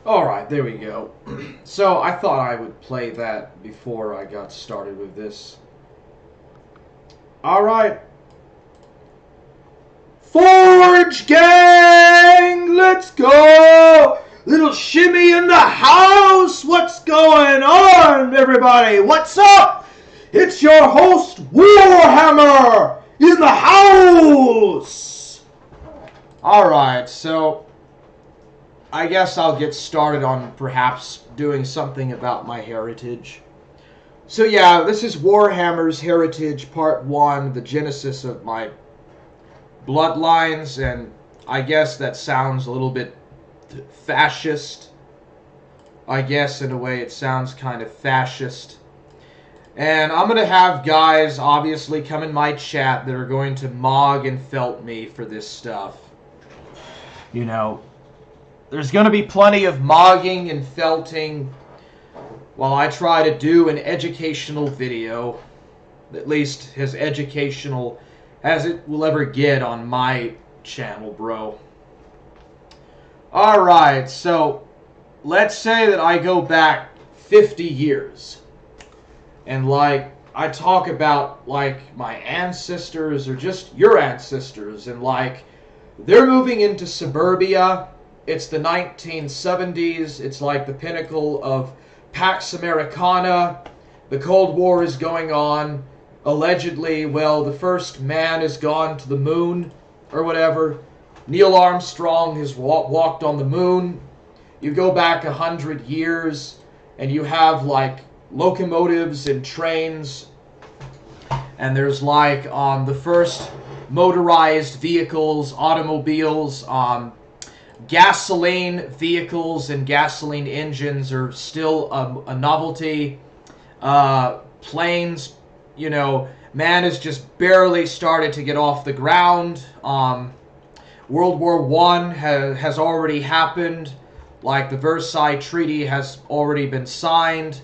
Alright, there we go. So, I thought I would play that before I got started with this. Alright. Forge gang! Let's go! Little shimmy in the house! What's going on, everybody? What's up? It's your host, Warhammer, in the house! Alright, so I guess I'll get started on perhaps doing something about my heritage. So yeah, this is Warhammer's Heritage Part 1, the genesis of my bloodlines, and I guess that sounds a little bit fascist. I guess in a way it sounds kind of fascist. And I'm going to have guys obviously come in my chat that are going to mog and felt me for this stuff. You know, there's going to be plenty of mogging and felting while I try to do an educational video, at least as educational as it will ever get on my channel, bro. Alright, so let's say that I go back 50 years and like I talk about like my ancestors or just your ancestors, and like they're moving into suburbia. It's the 1970s. It's like the pinnacle of Pax Americana. The Cold War is going on. Allegedly, well, the first man has gone to the moon or whatever. Neil Armstrong has walked on the moon. You go back 100 years and you have like locomotives and trains. And there's like the first motorized vehicles, automobiles, gasoline vehicles and gasoline engines are still a novelty. Planes, you know, man has just barely started to get off the ground. World War I has already happened. Like the Versailles Treaty has already been signed.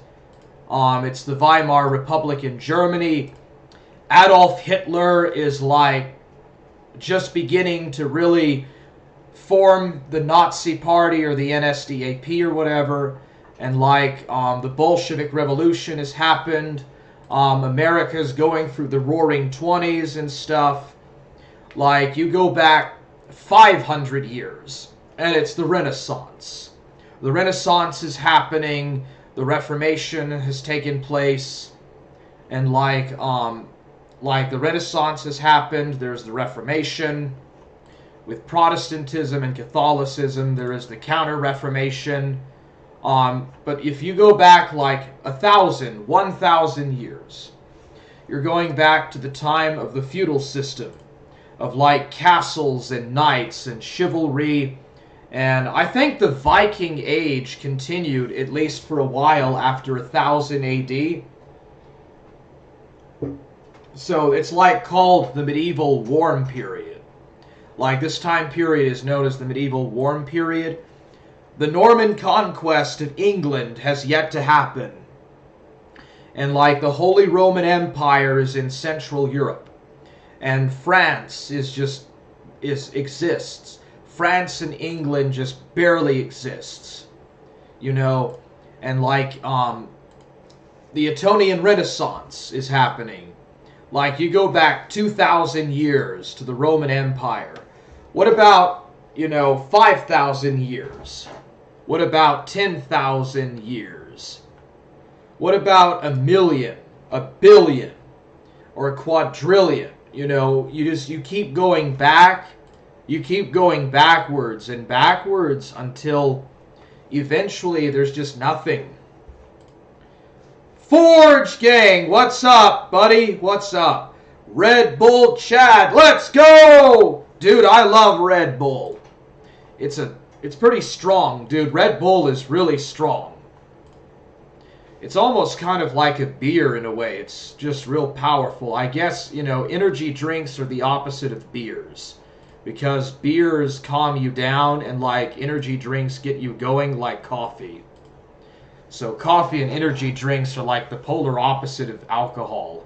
It's the Weimar Republic in Germany. Adolf Hitler is like just beginning to really form the Nazi Party or the NSDAP or whatever, and like the Bolshevik Revolution has happened. America's going through the Roaring 20s and stuff. Like you go back 500 years and it's the Renaissance. The Renaissance is happening. The Reformation has taken place, and like the Renaissance has happened, there's the Reformation. With Protestantism and Catholicism, there is the Counter-Reformation. But if you go back like 1,000, 1,000 years, you're going back to the time of the feudal system, of like castles and knights and chivalry. And I think the Viking Age continued at least for a while after 1000 AD. So it's like called the medieval warm period. Like this time period is known as the medieval warm period. The Norman conquest of England has yet to happen. And like the Holy Roman Empire is in Central Europe. And France exists. France and England just barely exists. You know, and like the Etonian Renaissance is happening. Like you go back 2,000 years to the Roman Empire. What about, you know, 5,000 years? What about 10,000 years? What about 1,000,000, 1,000,000,000, or a quadrillion? You know, you keep going back. You keep going backwards and backwards until eventually there's just nothing. Forge gang, what's up, buddy? What's up? Red Bull Chad, let's go! Dude, I love Red Bull. It's pretty strong, dude. Red Bull is really strong. It's almost kind of like a beer in a way. It's just real powerful. I guess, you know, energy drinks are the opposite of beers. Because beers calm you down and like energy drinks get you going like coffee. So coffee and energy drinks are like the polar opposite of alcohol.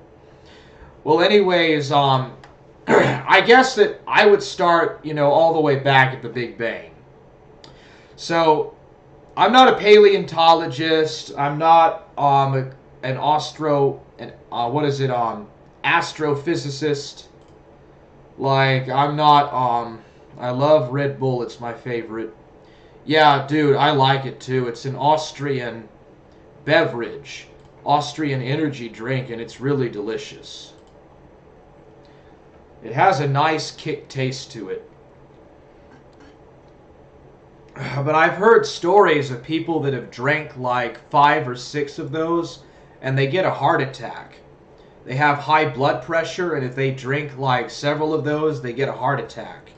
Well, anyways, I guess that I would start, you know, all the way back at the Big Bang. So I'm not a paleontologist. I'm not astrophysicist. Like, I'm not I love Red Bull. It's my favorite. Yeah, dude, I like it too. It's an Austrian beverage, Austrian energy drink, and it's really delicious. It has a nice kick taste to it. But I've heard stories of people that have drank like 5 or 6 of those and they get a heart attack. They have high blood pressure, and if they drink like several of those, they get a heart attack.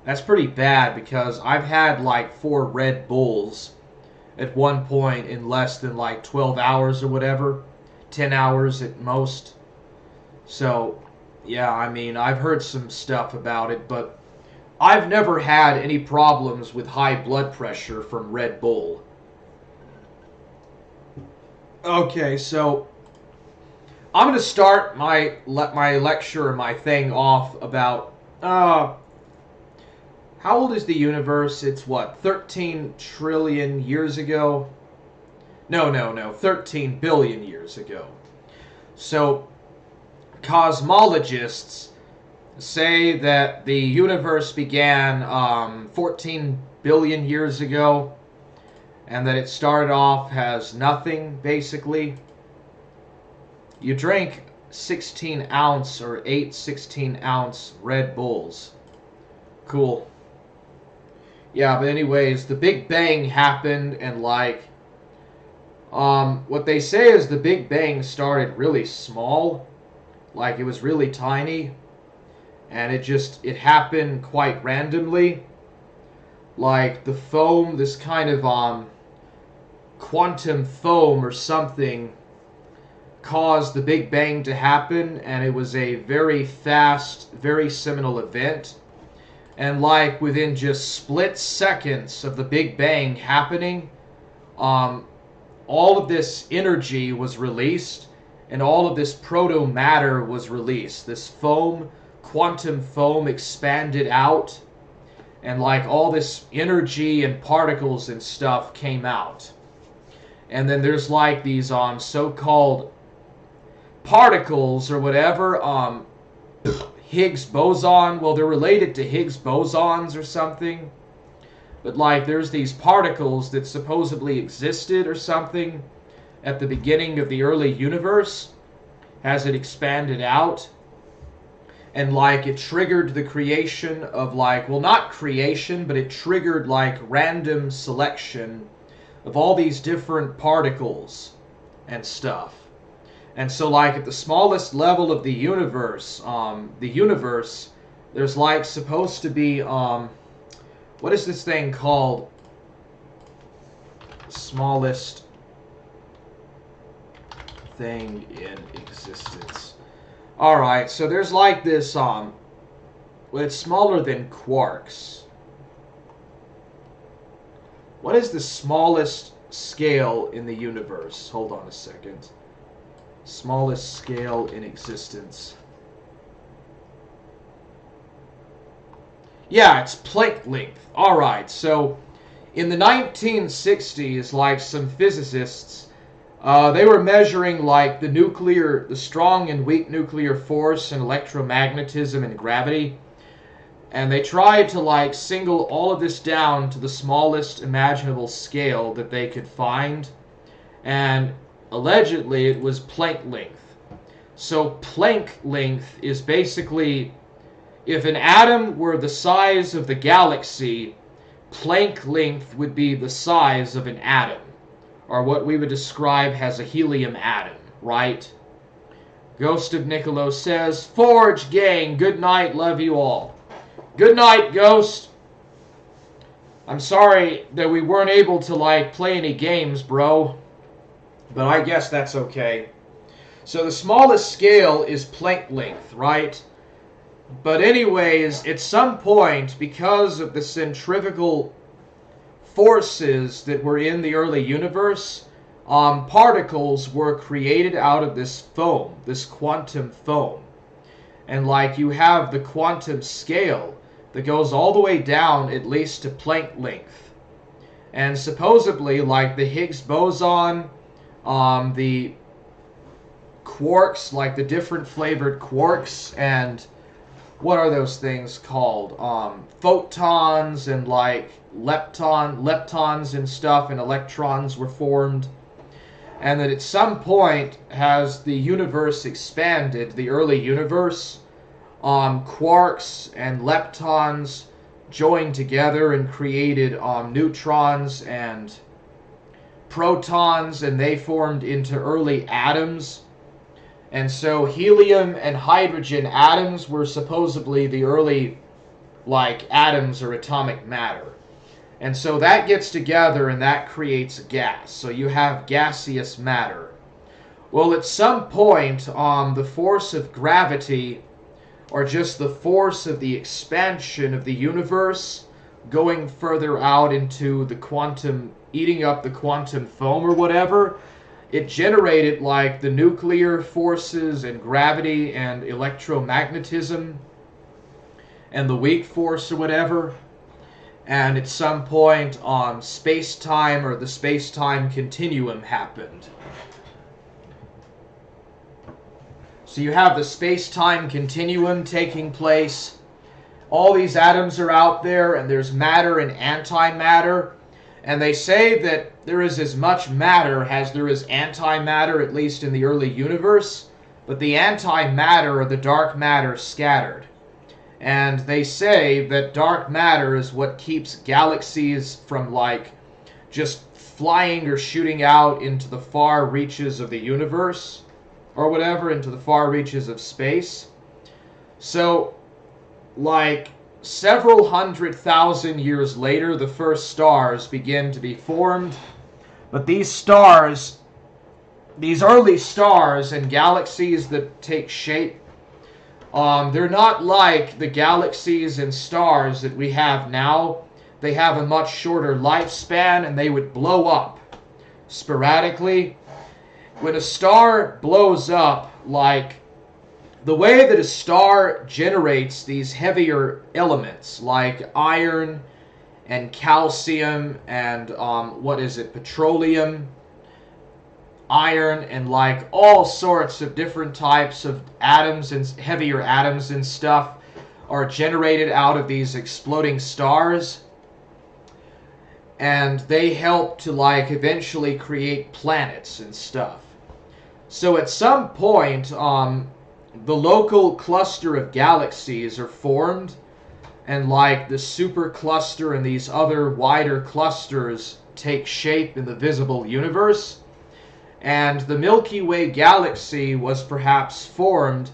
That's pretty bad because I've had like 4 Red Bulls at one point in less than like 12 hours or whatever. 10 hours at most. So, yeah, I mean, I've heard some stuff about it, but I've never had any problems with high blood pressure from Red Bull. Okay, so I'm going to start my lecture, my thing off about how old is the universe? It's what, 13 trillion years ago? No, 13 billion years ago. So cosmologists say that the universe began 14 billion years ago, and that it started off as nothing, basically. You drink 16-ounce or 8 16-ounce Red Bulls. Cool. Yeah, but anyways, the Big Bang happened, and like, what they say is the Big Bang started really small, like it was really tiny, and it happened quite randomly. Like the foam, this kind of quantum foam or something caused the Big Bang to happen, and it was a very fast, very seminal event. And like within just split seconds of the Big Bang happening, all of this energy was released, and all of this proto-matter was released. This foam, quantum foam, expanded out, and like all this energy and particles and stuff came out. And then there's like these so-called particles or whatever, Higgs boson. Well, they're related to Higgs bosons or something. But like there's these particles that supposedly existed or something at the beginning of the early universe as it expanded out. And like it triggered the creation of like, well, not creation, but it triggered like random selection of all these different particles and stuff. And so like at the smallest level of the universe, there's like supposed to be, what is this thing called? Smallest thing in existence. Alright, so there's like this, well, it's smaller than quarks. What is the smallest scale in the universe? Hold on a second. Smallest scale in existence. Yeah, it's Planck length. Alright, so in the 1960s, like some physicists, they were measuring like the strong and weak nuclear force and electromagnetism and gravity. And they tried to like single all of this down to the smallest imaginable scale that they could find. And allegedly it was Planck length. So Planck length is basically, if an atom were the size of the galaxy, Planck length would be the size of an atom, or what we would describe as a helium atom, right? Ghost of Niccolo says, Forge gang, good night, love you all. Good night, Ghost. I'm sorry that we weren't able to like play any games, bro, but I guess that's okay. So the smallest scale is Planck length, right? But anyways, at some point, because of the centrifugal forces that were in the early universe, particles were created out of this foam, this quantum foam. And like you have the quantum scale that goes all the way down at least to Planck length. And supposedly, like the Higgs boson, the quarks, like the different flavored quarks, and what are those things called? Photons and like leptons and stuff, and electrons were formed. And that at some point, has the universe expanded, the early universe, quarks and leptons joined together and created neutrons and protons, and they formed into early atoms. And so helium and hydrogen atoms were supposedly the early, like, atoms or atomic matter. And so that gets together and that creates gas. So you have gaseous matter. Well, at some point, the force of gravity, or just the force of the expansion of the universe, going further out into the quantum, eating up the quantum foam or whatever, it generated like the nuclear forces and gravity and electromagnetism and the weak force or whatever. And at some point, space-time or the space-time continuum happened. So you have the space-time continuum taking place. All these atoms are out there, and there's matter and antimatter. And they say that there is as much matter as there is antimatter, at least in the early universe. But the antimatter or the dark matter scattered. And they say that dark matter is what keeps galaxies from like just flying or shooting out into the far reaches of the universe or whatever, into the far reaches of space. So like several 100,000 years later, the first stars begin to be formed. But these stars, these early stars and galaxies that take shape, they're not like the galaxies and stars that we have now. They have a much shorter lifespan, and they would blow up sporadically. When a star blows up, like the way that a star generates these heavier elements like iron and calcium and petroleum, iron, and like all sorts of different types of atoms and heavier atoms and stuff are generated out of these exploding stars. And they help to like eventually create planets and stuff. So at some point, the local cluster of galaxies are formed, and like the supercluster and these other wider clusters take shape in the visible universe. And the Milky Way galaxy was perhaps formed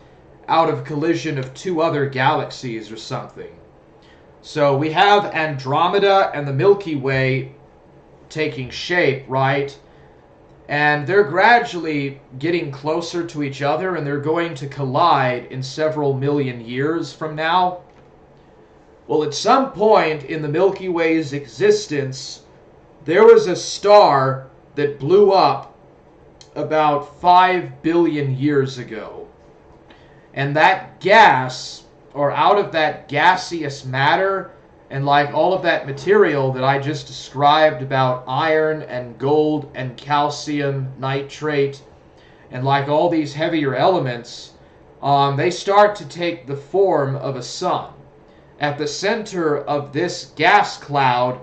out of collision of two other galaxies or something. So we have Andromeda and the Milky Way taking shape, right? And they're gradually getting closer to each other, and they're going to collide in several million years from now. Well, at some point in the Milky Way's existence, there was a star that blew up about 5 billion years ago. And that gas, or out of that gaseous matter, and like all of that material that I just described about iron and gold and calcium nitrate, and like all these heavier elements, they start to take the form of a sun. At the center of this gas cloud,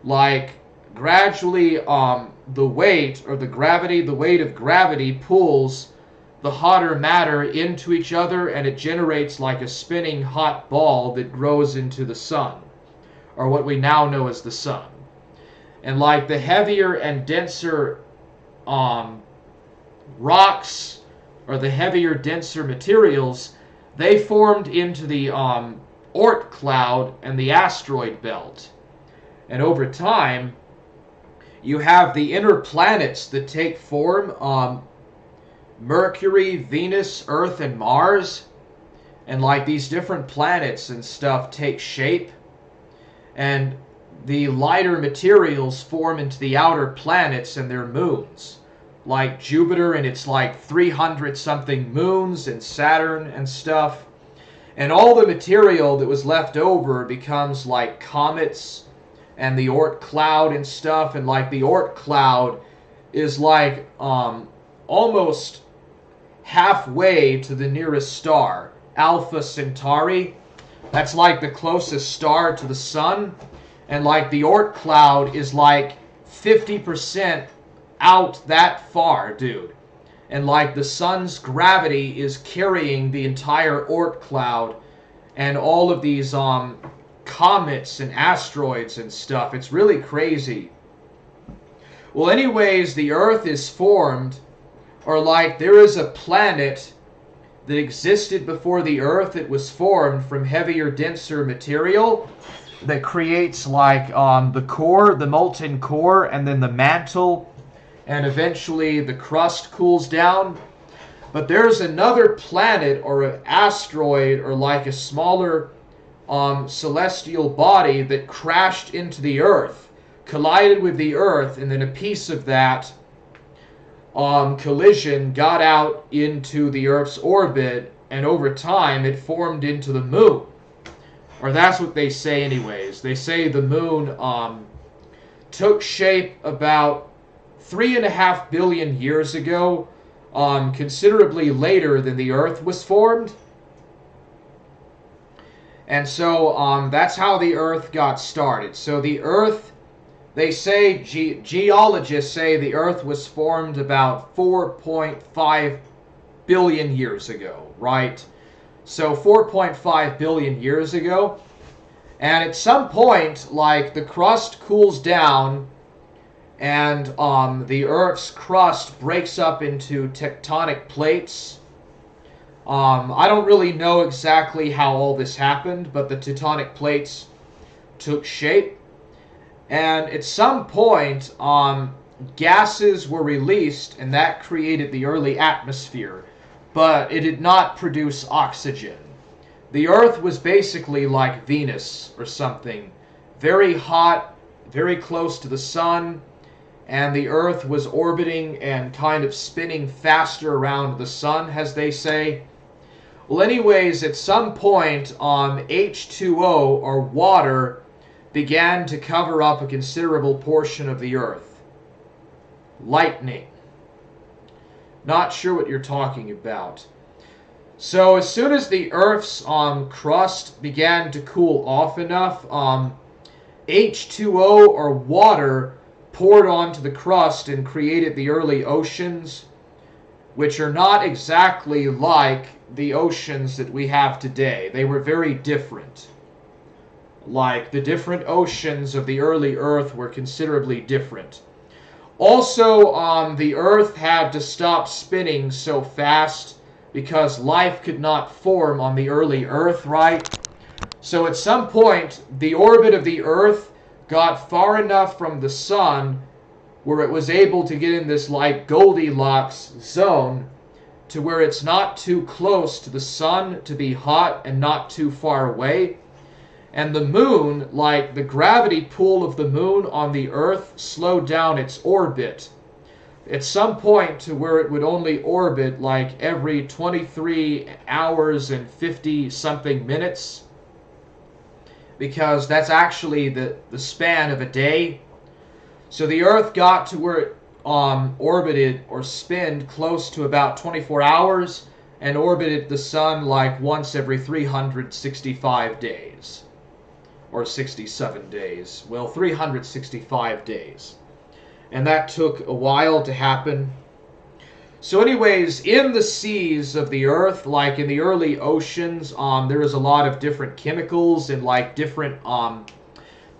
like gradually the weight or the weight of gravity pulls the hotter matter into each other, and it generates like a spinning hot ball that grows into the sun, or what we now know as the sun. And like the heavier and denser rocks, or the heavier, denser materials, they formed into the Oort cloud and the asteroid belt. And over time, you have the inner planets that take form, Mercury, Venus, Earth, and Mars. And like these different planets and stuff take shape. And the lighter materials form into the outer planets and their moons. Like Jupiter and its like 300 something moons, and Saturn and stuff. And all the material that was left over becomes like comets and the Oort cloud and stuff, and like the Oort cloud is like almost halfway to the nearest star, Alpha Centauri. That's like the closest star to the sun, and like the Oort cloud is like 50% out that far, dude. And like the sun's gravity is carrying the entire Oort cloud and all of these comets and asteroids and stuff. It's really crazy. Well, anyways, the Earth is formed, or like there is a planet that existed before the Earth. It was formed from heavier, denser material that creates like the core, the molten core, and then the mantle, and eventually the crust cools down. But there's another planet or an asteroid or like a smaller celestial body that crashed into the Earth, collided with the Earth, and then a piece of that collision got out into the Earth's orbit, and over time it formed into the moon. Or that's what they say anyways. They say the moon took shape about 3.5 billion years ago, considerably later than the Earth was formed. And so that's how the Earth got started. So the Earth, they say, geologists say the Earth was formed about 4.5 billion years ago, right? So 4.5 billion years ago. And at some point, like, the crust cools down, and the Earth's crust breaks up into tectonic plates. I don't really know exactly how all this happened, but the tectonic plates took shape. And at some point, gases were released, and that created the early atmosphere. But it did not produce oxygen. The Earth was basically like Venus or something. Very hot, very close to the sun, and the Earth was orbiting and kind of spinning faster around the sun, as they say. Well, anyways, at some point, H2O, or water, began to cover up a considerable portion of the Earth. Lightning. Not sure what you're talking about. So as soon as the Earth's crust began to cool off enough, H2O, or water, poured onto the crust and created the early oceans, which are not exactly like the oceans that we have today. They were very different. Like, the different oceans of the early Earth were considerably different. Also, the Earth had to stop spinning so fast because life could not form on the early Earth, right? So at some point, the orbit of the Earth got far enough from the sun where it was able to get in this like Goldilocks zone to where it's not too close to the sun to be hot and not too far away. And the moon, like the gravity pull of the moon on the Earth, slowed down its orbit at some point to where it would only orbit like every 23 hours and 50 something minutes, because that's actually the span of a day. So the Earth got to where it orbited or spinned close to about 24 hours and orbited the sun like once every 365 days. Or 67 days. Well, 365 days. And that took a while to happen. So anyways, in the seas of the Earth, like in the early oceans, there is a lot of different chemicals and like different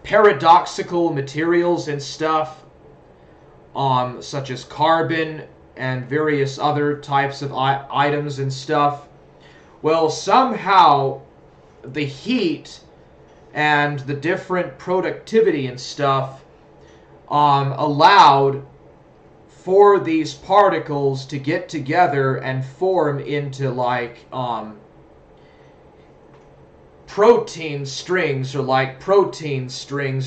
paradoxical materials and stuff, such as carbon and various other types of items and stuff. Well, somehow the heat and the different productivity and stuff allowed for these particles to get together and form into like protein strings or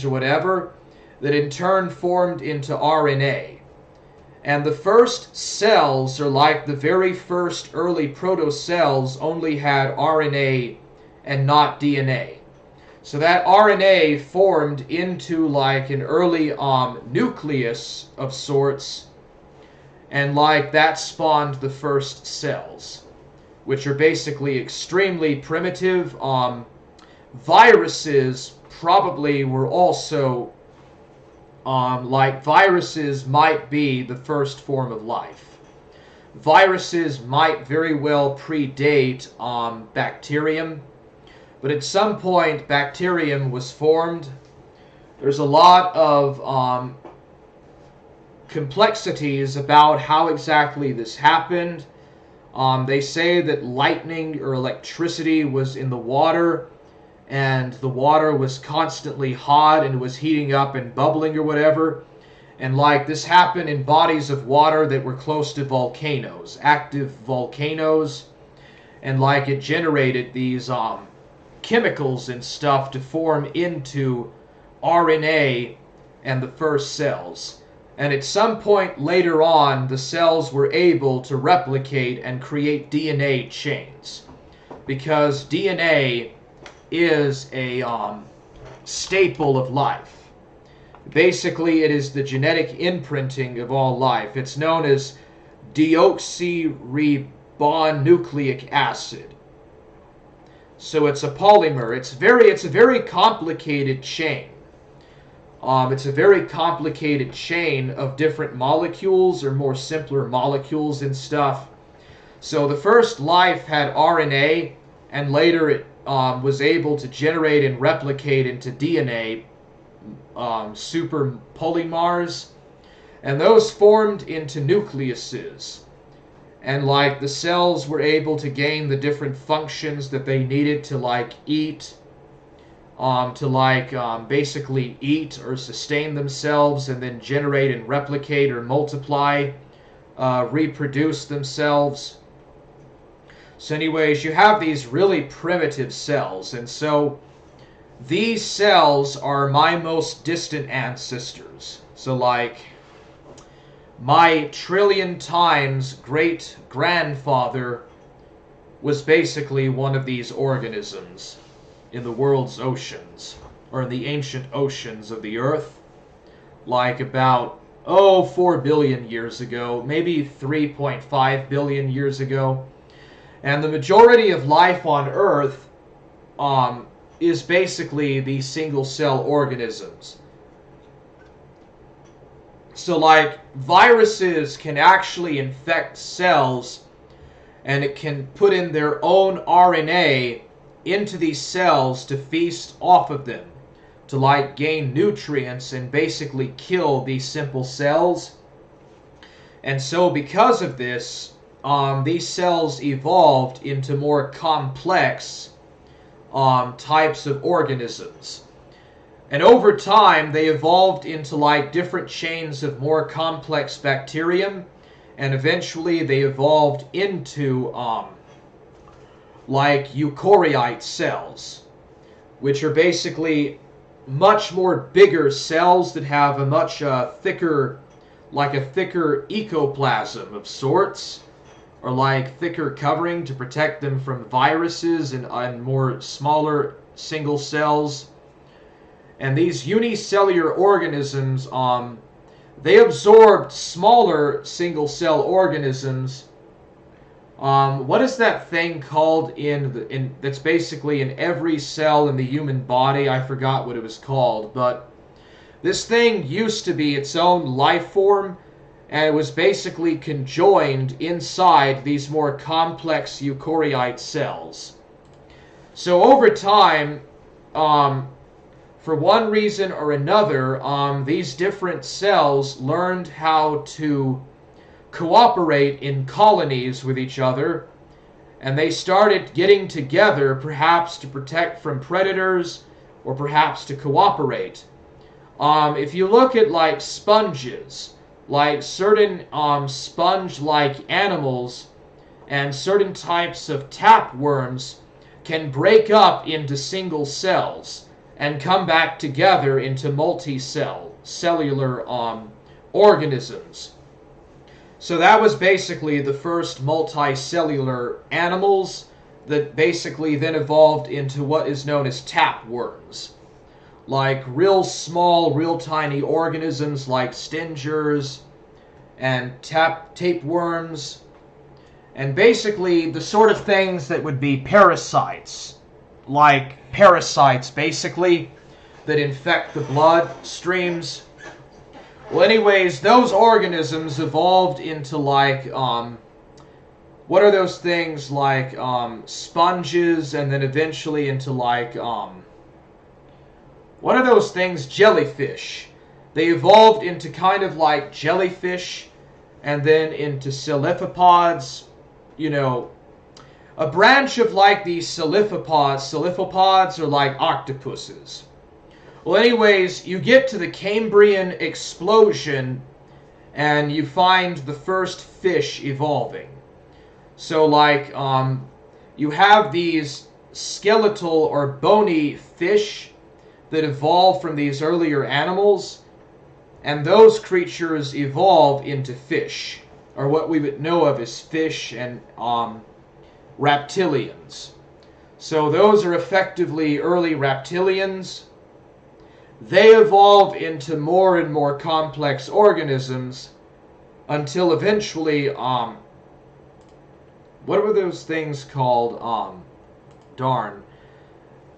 whatever, that in turn formed into RNA. And the first cells, or like the very first early protocells, only had RNA and not DNA. So that RNA formed into like an early nucleus of sorts, and like that spawned the first cells, which are basically extremely primitive. Viruses probably were also, like viruses might be the first form of life. Viruses might very well predate bacterium, but at some point bacterium was formed. There's a lot of complexities about how exactly this happened. They say that lightning or electricity was in the water, and the water was constantly hot and was heating up and bubbling or whatever. And like this happened in bodies of water that were close to volcanoes, active volcanoes, and like it generated these chemicals and stuff to form into RNA and the first cells. And at some point later on, the cells were able to replicate and create DNA chains, because DNA is a staple of life. Basically, it is the genetic imprinting of all life. It's known as deoxyribonucleic acid. So it's a polymer. It's a very complicated chain. It's a very complicated chain of different molecules, or more simpler molecules and stuff. So the first life had RNA, and later it was able to generate and replicate into DNA super polymers, and those formed into nucleuses. And like the cells were able to gain the different functions that they needed to like eat, basically eat or sustain themselves, and then generate and replicate or multiply, reproduce themselves. So anyways, you have these really primitive cells, and so these cells are my most distant ancestors. So like my trillion times great grandfather was basically one of these organisms in the world's oceans, or in the ancient oceans of the earth, like about 4 billion years ago, maybe 3.5 billion years ago. And the majority of life on Earth is basically these single cell organisms. So like viruses can actually infect cells, and it can put in their own RNA into these cells to feast off of them, to like gain nutrients and basically kill these simple cells. And so because of this, these cells evolved into more complex types of organisms. And over time, they evolved into like different chains of more complex bacterium, and eventually they evolved into like eukaryote cells, which are basically much more bigger cells that have a much thicker ecoplasm of sorts, or like thicker covering to protect them from viruses, and more smaller single cells. And these unicellular organisms, they absorbed smaller single cell organisms. What is that thing called that's basically in every cell in the human body? I forgot what it was called, but this thing used to be its own life form, and it was basically conjoined inside these more complex eukaryote cells. So over time, for one reason or another, these different cells learned how to cooperate in colonies with each other, and they started getting together, perhaps to protect from predators, or perhaps to cooperate. If you look at like sponges, like certain sponge-like animals and certain types of tapeworms can break up into single cells and come back together into cellular organisms. So that was basically the first multicellular animals that basically then evolved into what is known as tapeworms. Like real small, real tiny organisms like stingers and tapeworms. And basically the sort of things that would be parasites. Like parasites, basically, that infect the blood streams. Well, anyways, those organisms evolved into like, what are those things like sponges, and then eventually into like, what are those things? Jellyfish. They evolved into kind of like jellyfish, and then into cephalopods, you know, a branch of like these cephalopods are like octopuses. Well, anyways, you get to the Cambrian explosion, and you find the first fish evolving. So, like, you have these skeletal or bony fish that evolve from these earlier animals, and those creatures evolve into fish, or what we would know of as fish and reptilians. So those are effectively early reptilians. They evolve into more and more complex organisms until eventually, what were those things called? Darn.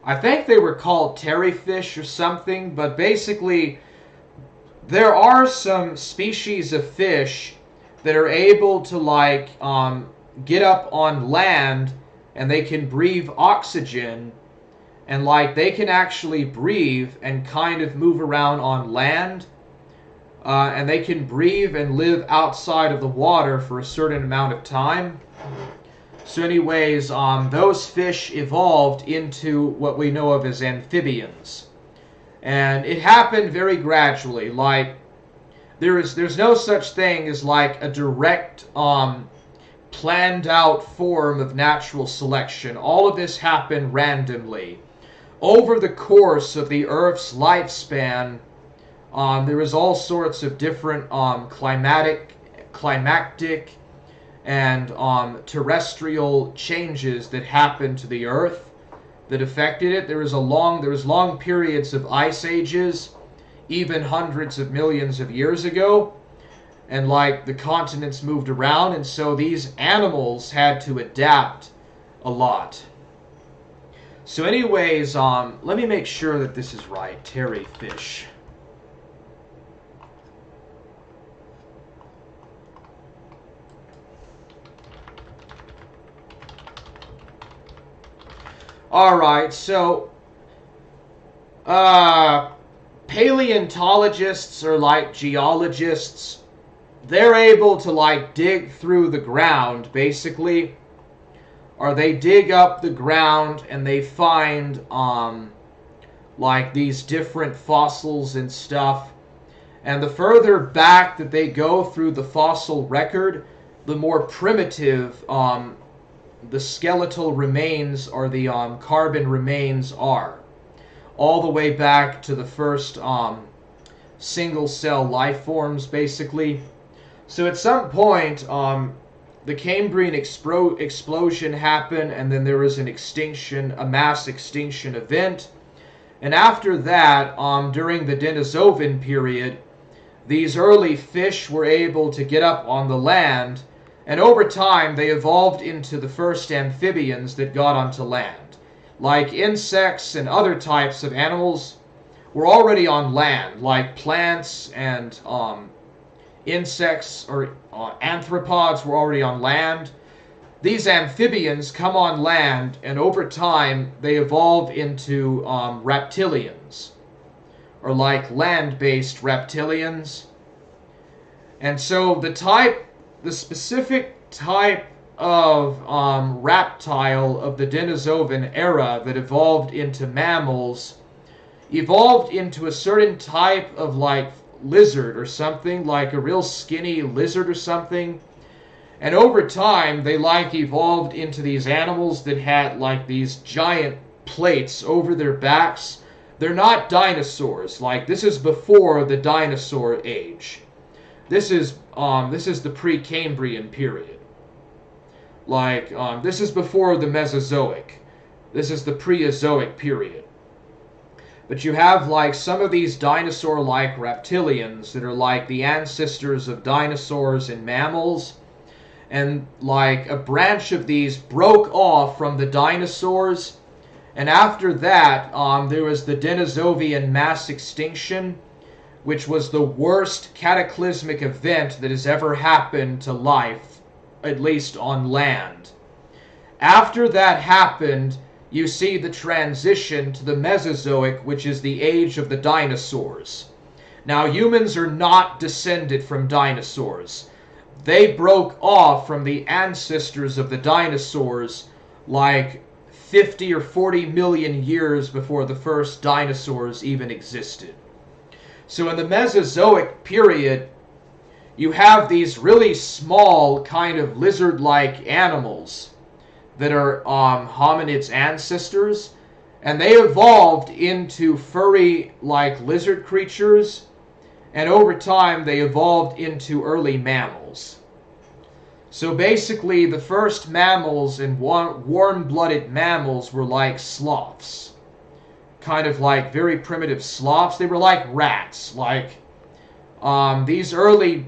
I think they were called terryfish or something, but basically there are some species of fish that are able to like get up on land, and they can breathe oxygen, and like they can actually breathe and kind of move around on land, and they can breathe and live outside of the water for a certain amount of time. So anyways, those fish evolved into what we know of as amphibians. And it happened very gradually. Like, there's no such thing as like a direct, planned out form of natural selection. All of this happened randomly. Over the course of the Earth's lifespan, there was all sorts of different climactic and terrestrial changes that happened to the Earth that affected it. There was long periods of ice ages, even hundreds of millions of years ago, and like the continents moved around, and so these animals had to adapt a lot. So anyways, let me make sure that this is right. Terryfish. Alright, so paleontologists are like geologists. They're able to like dig through the ground, basically. Or they dig up the ground and they find like these different fossils and stuff. And the further back that they go through the fossil record, the more primitive the skeletal remains or the carbon remains are. All the way back to the first single cell life forms, basically. So at some point, the Cambrian explosion happened, and then there was an extinction, a mass extinction event. And after that, during the Denisovan period, these early fish were able to get up on the land, and over time they evolved into the first amphibians that got onto land. Like insects and other types of animals were already on land, like plants and insects or arthropods were already on land. These amphibians come on land, and over time they evolve into reptilians, or like land-based reptilians. And so the specific type of reptile of the Denisovan era that evolved into mammals evolved into a certain type of like lizard or something, like a real skinny lizard or something. And over time they like evolved into these animals that had like these giant plates over their backs. They're not dinosaurs. Like, this is before the dinosaur age. This is the Precambrian period. Like, this is before the Mesozoic. This is the Preozoic period. But you have, like, some of these dinosaur-like reptilians that are like the ancestors of dinosaurs and mammals. And, like, a branch of these broke off from the dinosaurs. And after that, there was the Denisovian mass extinction, which was the worst cataclysmic event that has ever happened to life, at least on land. After that happened, you see the transition to the Mesozoic, which is the age of the dinosaurs. Now, humans are not descended from dinosaurs. They broke off from the ancestors of the dinosaurs like 50 or 40 million years before the first dinosaurs even existed. So in the Mesozoic period, you have these really small kind of lizard-like animals that are hominids' ancestors, and they evolved into furry-like lizard creatures, and over time they evolved into early mammals. So basically the first mammals and warm-blooded mammals were like sloths. Kind of like very primitive sloths. They were like rats. Like these early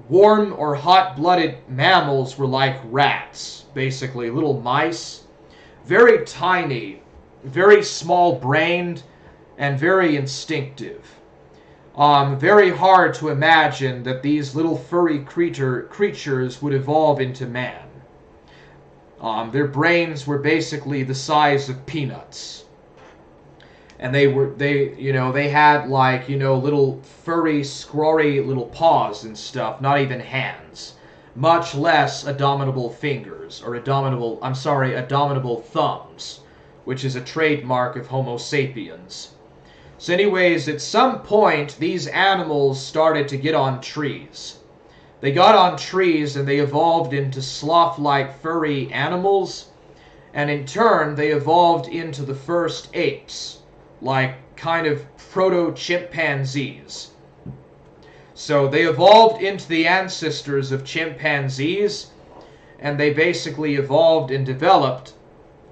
warm or hot-blooded mammals were like rats, basically, little mice. Very tiny, very small-brained, and very instinctive. Very hard to imagine that these little furry creatures would evolve into man. Their brains were basically the size of peanuts. And they had like, little furry, scrawny little paws and stuff, not even hands. Much less abominable fingers, or abominable thumbs, which is a trademark of Homo Sapiens. So anyways, at some point, these animals started to get on trees. They got on trees and they evolved into sloth-like furry animals, and in turn, they evolved into the first apes, like kind of proto-chimpanzees. So they evolved into the ancestors of chimpanzees, and they basically evolved and developed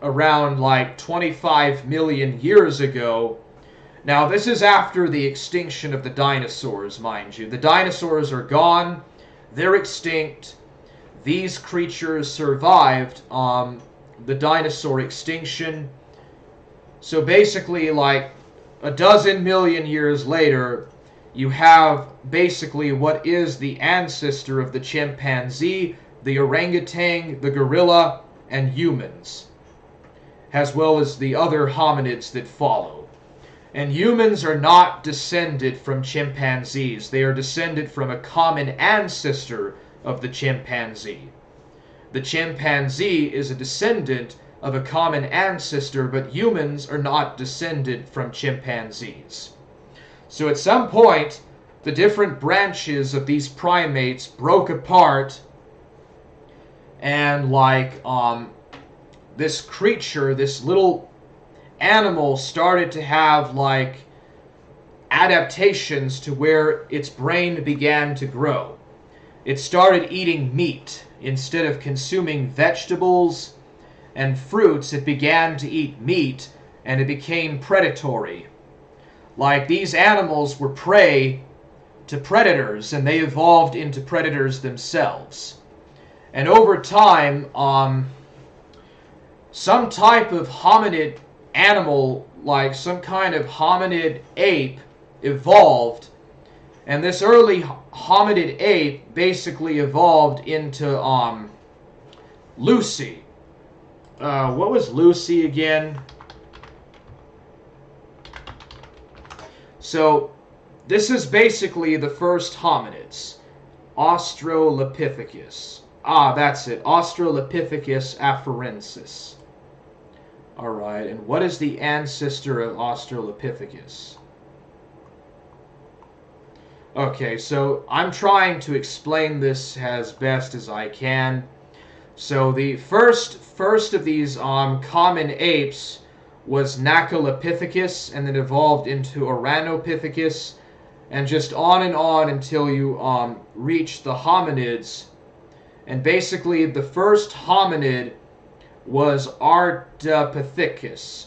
around like 25 million years ago. Now, this is after the extinction of the dinosaurs, mind you. The dinosaurs are gone. They're extinct. These creatures survived the dinosaur extinction. So basically, like a dozen million years later, you have basically what is the ancestor of the chimpanzee, the orangutan, the gorilla, and humans, as well as the other hominids that follow. And humans are not descended from chimpanzees. They are descended from a common ancestor of the chimpanzee. The chimpanzee is a descendant of a common ancestor, but humans are not descended from chimpanzees. So at some point, the different branches of these primates broke apart, and like this creature, this little animal started to have like adaptations to where its brain began to grow. It started eating meat instead of consuming vegetables and fruits. It began to eat meat, and it became predatory. Like these animals were prey to predators, and they evolved into predators themselves. And over time, some type of hominid animal, like some kind of hominid ape, evolved, and this early hominid ape basically evolved into Lucy. What was Lucy again? So this is basically the first hominids, Australopithecus. That's it, Australopithecus afarensis. Alright, and what is the ancestor of Australopithecus? Okay, so I'm trying to explain this as best as I can. So the first of these common apes was Nacalopithecus, and then evolved into Oranopithecus, and just on and on until you reach the hominids. And basically, the first hominid was Ardipithecus.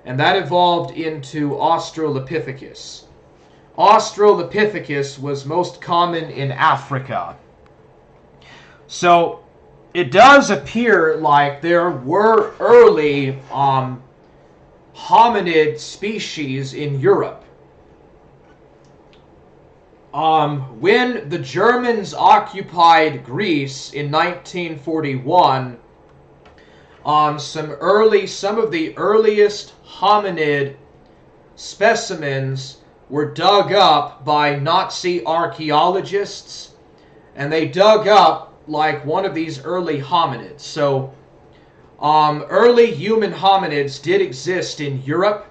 And that evolved into Australopithecus. Australopithecus was most common in Africa. So it does appear like there were early hominid species in Europe. When the Germans occupied Greece in 1941, some of the earliest hominid specimens were dug up by Nazi archaeologists, and they dug up like one of these early hominids. So early human hominids did exist in Europe,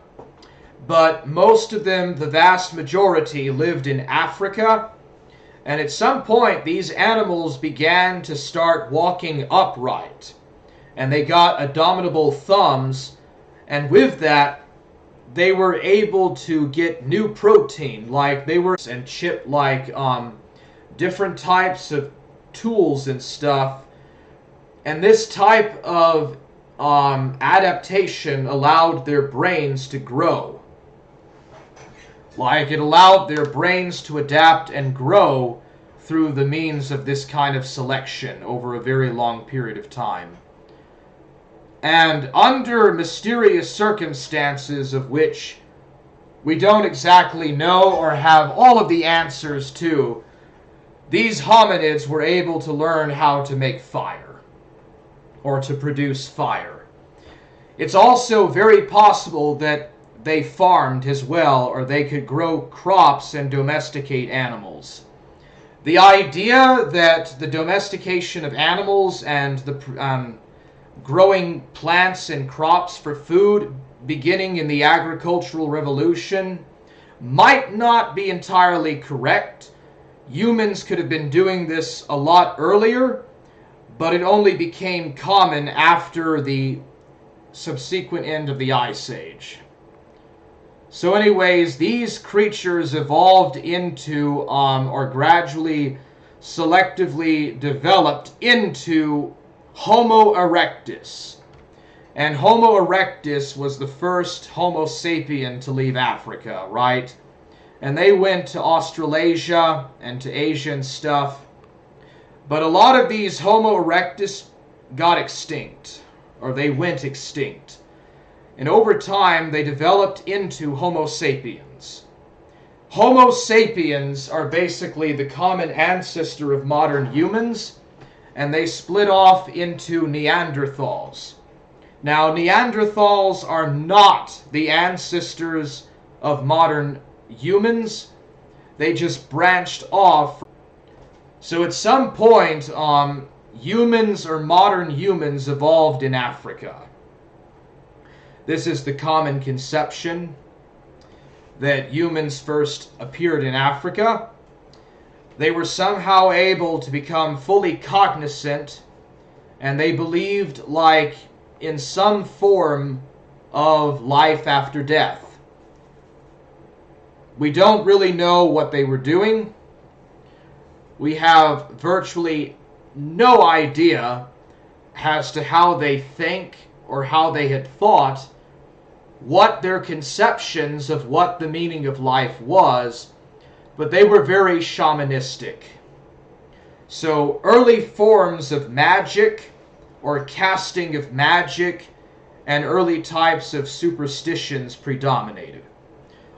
but most of them, the vast majority, lived in Africa. And at some point, these animals began to start walking upright. And they got abominable thumbs. And with that, they were able to get new protein. Like they were, and chip like different types of tools and stuff. And this type of adaptation allowed their brains to grow. Like, it allowed their brains to adapt and grow through the means of this kind of selection over a very long period of time. And under mysterious circumstances of which we don't exactly know or have all of the answers to, these hominids were able to learn how to make fire, or to produce fire. It's also very possible that they farmed as well, or they could grow crops and domesticate animals. The idea that the domestication of animals and the growing plants and crops for food beginning in the agricultural revolution might not be entirely correct. Humans could have been doing this a lot earlier, but it only became common after the subsequent end of the Ice Age. So anyways, these creatures evolved into, or gradually, selectively developed into Homo erectus. And Homo erectus was the first Homo sapien to leave Africa, right? And they went to Australasia and to Asia and stuff. But a lot of these Homo erectus got extinct, or they went extinct. And over time, they developed into Homo sapiens. Homo sapiens are basically the common ancestor of modern humans, and they split off into Neanderthals. Now, Neanderthals are not the ancestors of modern humans. They just branched off. So at some point, humans or modern humans evolved in Africa. This is the common conception that humans first appeared in Africa. They were somehow able to become fully cognizant, and they believed like in some form of life after death. We don't really know what they were doing. We have virtually no idea as to how they think or how they had thought, what their conceptions of what the meaning of life was, but they were very shamanistic. So early forms of magic or casting of magic and early types of superstitions predominated.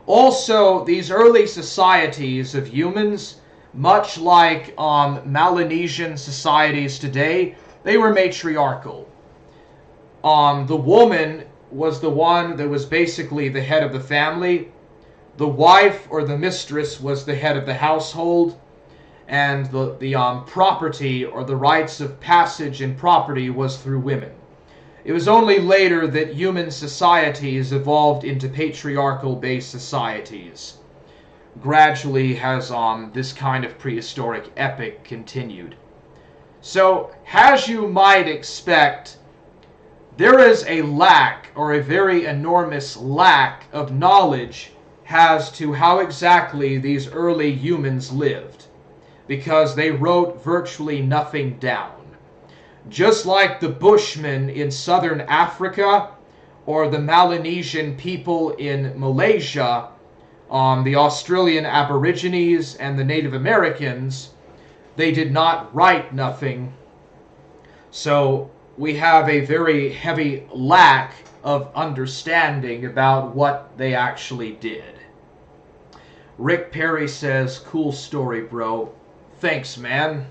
Also, these early societies of humans, much like Melanesian societies today, they were matriarchal. The woman was the one that was basically the head of the family. The wife or the mistress was the head of the household. And the property or the rights of passage and property was through women. It was only later that human societies evolved into patriarchal-based societies. Gradually has this kind of prehistoric epic continued. So, as you might expect, there is a lack, or a very enormous lack, of knowledge as to how exactly these early humans lived. because they wrote virtually nothing down. Just like the Bushmen in southern Africa or the Melanesian people in Malaysia, the Australian Aborigines and the Native Americans, they did not write nothing. So we have a very heavy lack of understanding about what they actually did. Rick Perry says, cool story, bro. Thanks, man.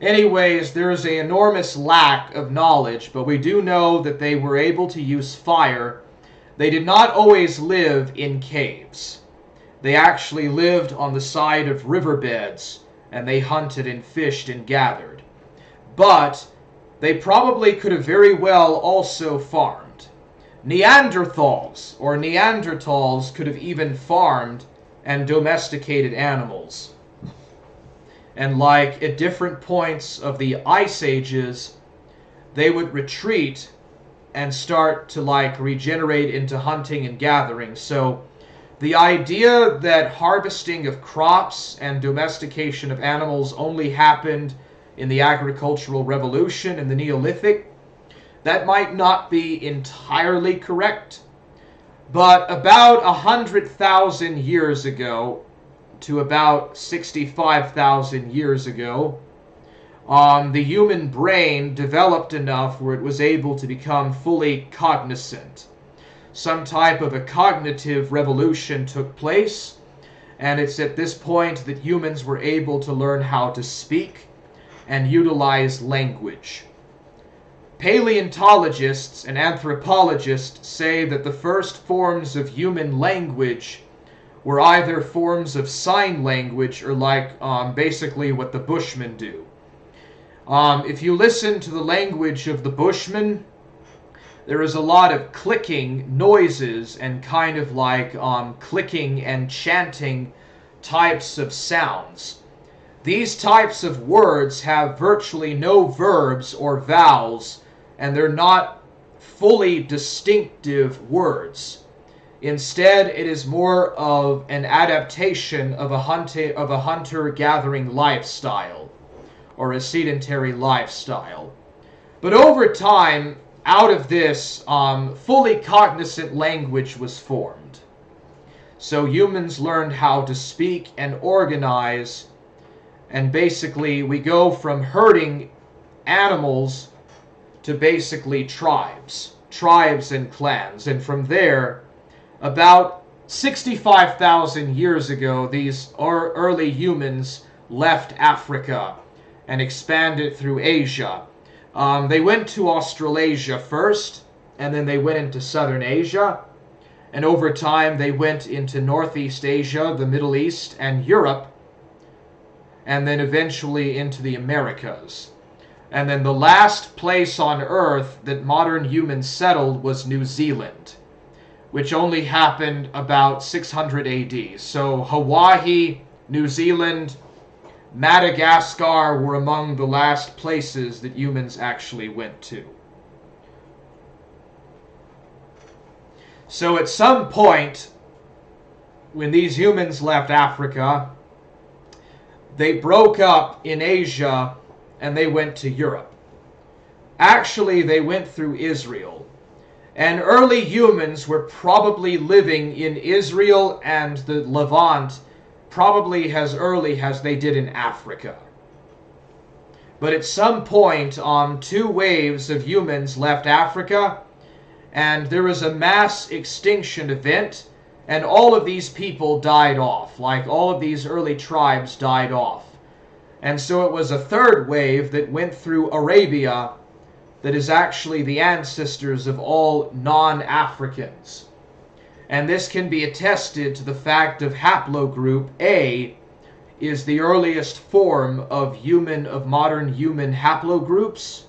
Anyways, there is an enormous lack of knowledge, but we do know that they were able to use fire. They did not always live in caves. They actually lived on the side of riverbeds, and they hunted and fished and gathered. But they probably could have very well also farmed. Neanderthals could have even farmed and domesticated animals. And like at different points of the ice ages, they would retreat and start to like regenerate into hunting and gathering. So the idea that harvesting of crops and domestication of animals only happened in the agricultural revolution in the Neolithic, that might not be entirely correct. But about 100,000 years ago to about 65,000 years ago, the human brain developed enough where it was able to become fully cognizant. Some type of a cognitive revolution took place, and it's at this point that humans were able to learn how to speak and utilize language. Paleontologists and anthropologists say that the first forms of human language were either forms of sign language or like basically what the Bushmen do. If you listen to the language of the Bushmen, there is a lot of clicking noises and kind of like clicking and chanting types of sounds. These types of words have virtually no verbs or vowels, and they're not fully distinctive words. Instead, it is more of an adaptation of a hunter-gathering lifestyle, or a sedentary lifestyle. But over time, out of this, fully cognizant language was formed. So humans learned how to speak and organize, and basically we go from herding animals to basically tribes and clans. And from there, about 65,000 years ago, these early humans left Africa and expanded through Asia. They went to Australasia first, and then they went into Southern Asia. And over time, they went into Northeast Asia, the Middle East, and Europe, and then eventually into the Americas. And then the last place on Earth that modern humans settled was New Zealand, which only happened about 600 AD. So Hawaii, New Zealand, Madagascar were among the last places that humans actually went to. So at some point, when these humans left Africa, they broke up in Asia and they went to Europe. Actually, they went through Israel. And early humans were probably living in Israel and the Levant probably as early as they did in Africa. But at some point, two waves of humans left Africa, and there was a mass extinction event, and all of these people died off. Like all of these early tribes died off. And so it was a third wave that went through Arabia that is actually the ancestors of all non-Africans. And this can be attested to the fact of haplogroup A is the earliest form of modern human haplogroups.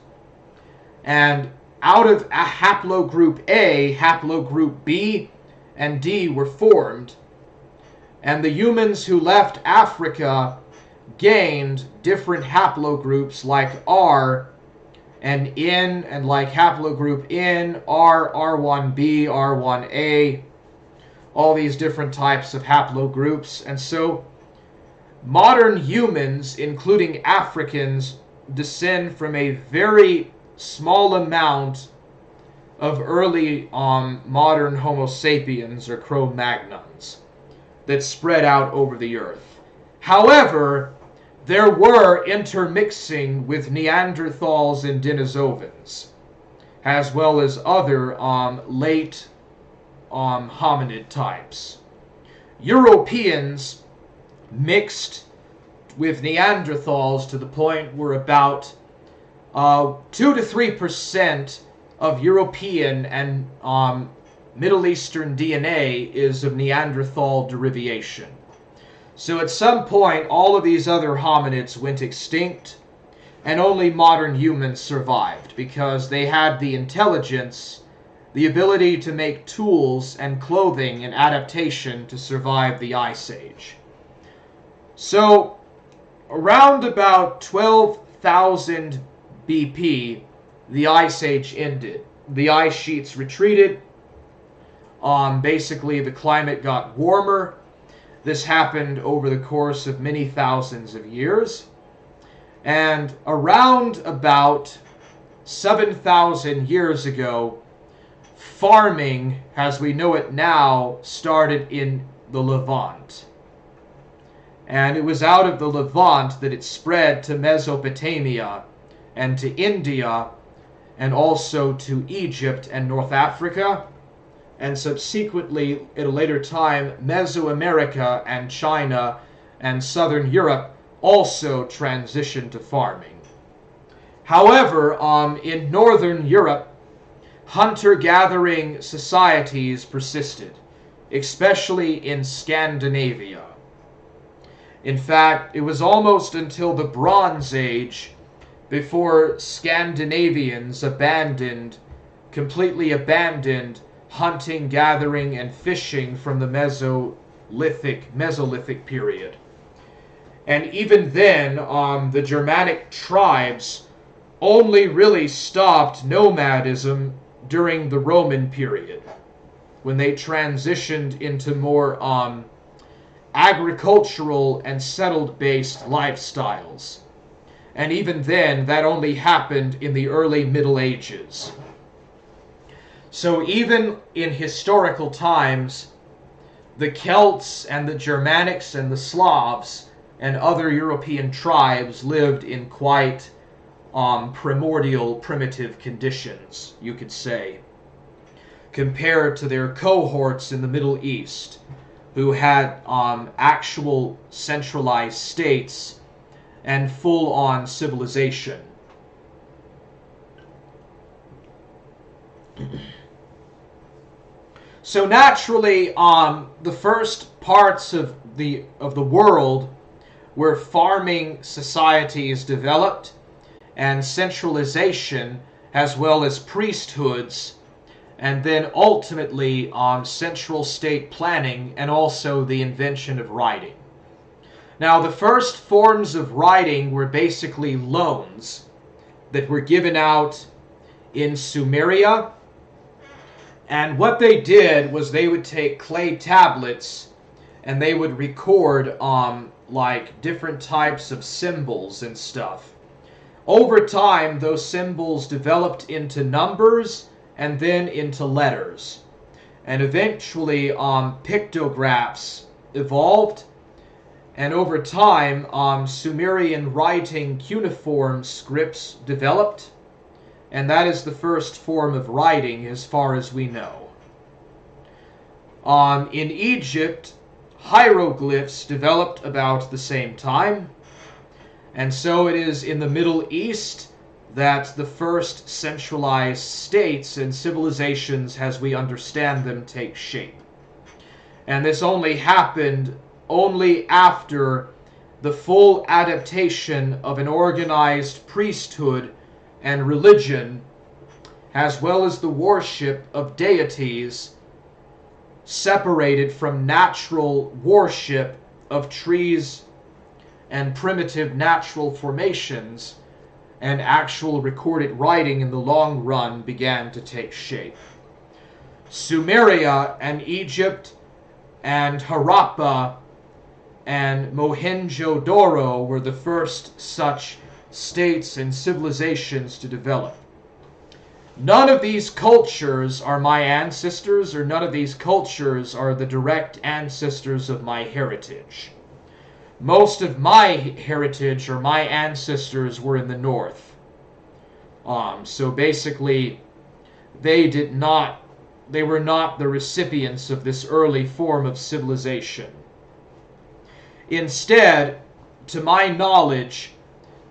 And out of a haplogroup A, haplogroup B and D were formed. And the humans who left Africa gained different haplogroups like R and N, and like haplogroup N, R, R1b, R1a, all these different types of haplogroups. And so modern humans, including Africans, descend from a very small amount of early modern Homo sapiens or Cro-Magnons that spread out over the earth. However, there were intermixing with Neanderthals and Denisovans, as well as other late hominid types. Europeans mixed with Neanderthals to the point where about 2 to 3% of European and Middle Eastern DNA is of Neanderthal derivation. So at some point, all of these other hominids went extinct, and only modern humans survived because they had the intelligence, the ability to make tools and clothing and adaptation to survive the Ice Age. So, around about 12,000 BP, the Ice Age ended. The ice sheets retreated. Basically, the climate got warmer. This happened over the course of many thousands of years. And around about 7,000 years ago, farming, as we know it now, started in the Levant. And it was out of the Levant that it spread to Mesopotamia and to India and also to Egypt and North Africa, and subsequently, at a later time, Mesoamerica and China and Southern Europe also transitioned to farming. However, in Northern Europe, hunter-gathering societies persisted, especially in Scandinavia. In fact, it was almost until the Bronze Age before Scandinavians completely abandoned hunting, gathering, and fishing from the Mesolithic period. And even then, the Germanic tribes only really stopped nomadism during the Roman period, when they transitioned into more agricultural and settled-based lifestyles. And even then, that only happened in the early Middle Ages. So even in historical times, the Celts and the Germanics and the Slavs and other European tribes lived in quite primordial, primitive conditions, you could say, compared to their cohorts in the Middle East, who had actual centralized states and full-on civilization. So naturally, the first parts of the world where farming societies developed and centralization, as well as priesthoods, and then ultimately central state planning and also the invention of writing. Now, the first forms of writing were basically loans that were given out in Sumeria. And what they did was they would take clay tablets and they would record like different types of symbols and stuff. Over time, those symbols developed into numbers and then into letters. And eventually, pictographs evolved. And over time, Sumerian writing cuneiform scripts developed. And that is the first form of writing as far as we know. In Egypt, hieroglyphs developed about the same time. And so it is in the Middle East that the first centralized states and civilizations as we understand them take shape. And this only happened after the full adaptation of an organized priesthood and religion, as well as the worship of deities, separated from natural worship of trees and primitive natural formations, and actual recorded writing in the long run began to take shape. Sumeria and Egypt and Harappa and Mohenjo-daro were the first such states and civilizations to develop. None of these cultures are my ancestors, or none of these cultures are the direct ancestors of my heritage. Most of my heritage, or my ancestors, were in the north. So basically, they were not the recipients of this early form of civilization. Instead, to my knowledge,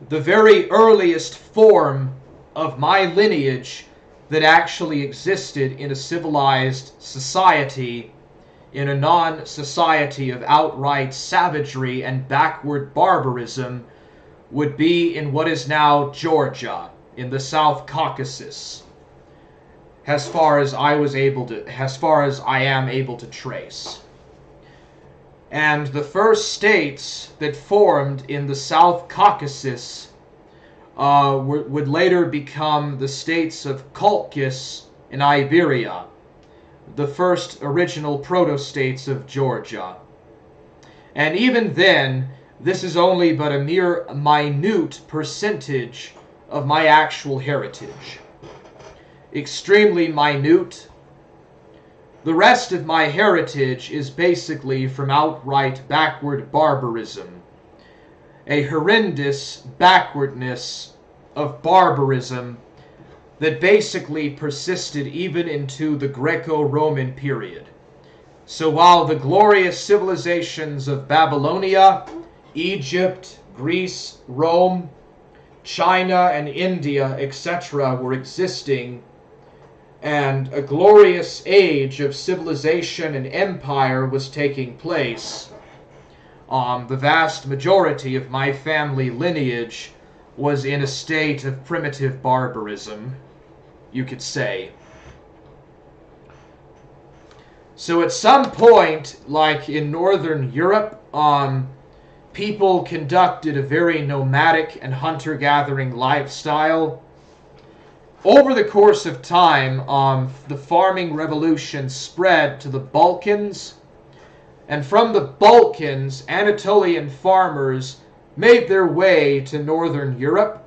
the very earliest form of my lineage that actually existed in a civilized society, in a non-society of outright savagery and backward barbarism, would be in what is now Georgia, in the South Caucasus, as far as I am able to trace. And the first states that formed in the South Caucasus would later become the states of Colchis in Iberia, the first original proto-states of Georgia. And even then, this is only but a mere minute percentage of my actual heritage. Extremely minute. The rest of my heritage is basically from outright backward barbarism. A horrendous backwardness of barbarism that basically persisted even into the Greco-Roman period. So while the glorious civilizations of Babylonia, Egypt, Greece, Rome, China, and India, etc. were existing, and a glorious age of civilization and empire was taking place, the vast majority of my family lineage was in a state of primitive barbarism, you could say. So at some point, like in Northern Europe, people conducted a very nomadic and hunter-gathering lifestyle. Over the course of time, the farming revolution spread to the Balkans, and from the Balkans, Anatolian farmers made their way to Northern Europe,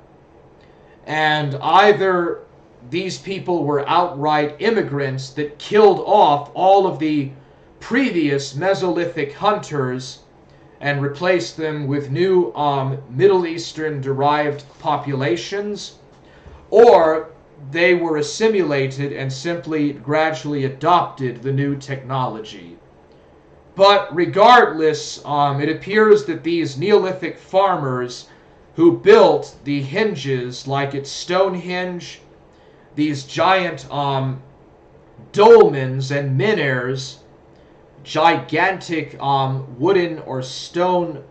and either these people were outright immigrants that killed off all of the previous Mesolithic hunters and replaced them with new Middle Eastern-derived populations, or they were assimilated and simply gradually adopted the new technology. But regardless, it appears that these Neolithic farmers who built the hinges like at Stonehenge, these giant dolmens and menhirs, gigantic wooden or stone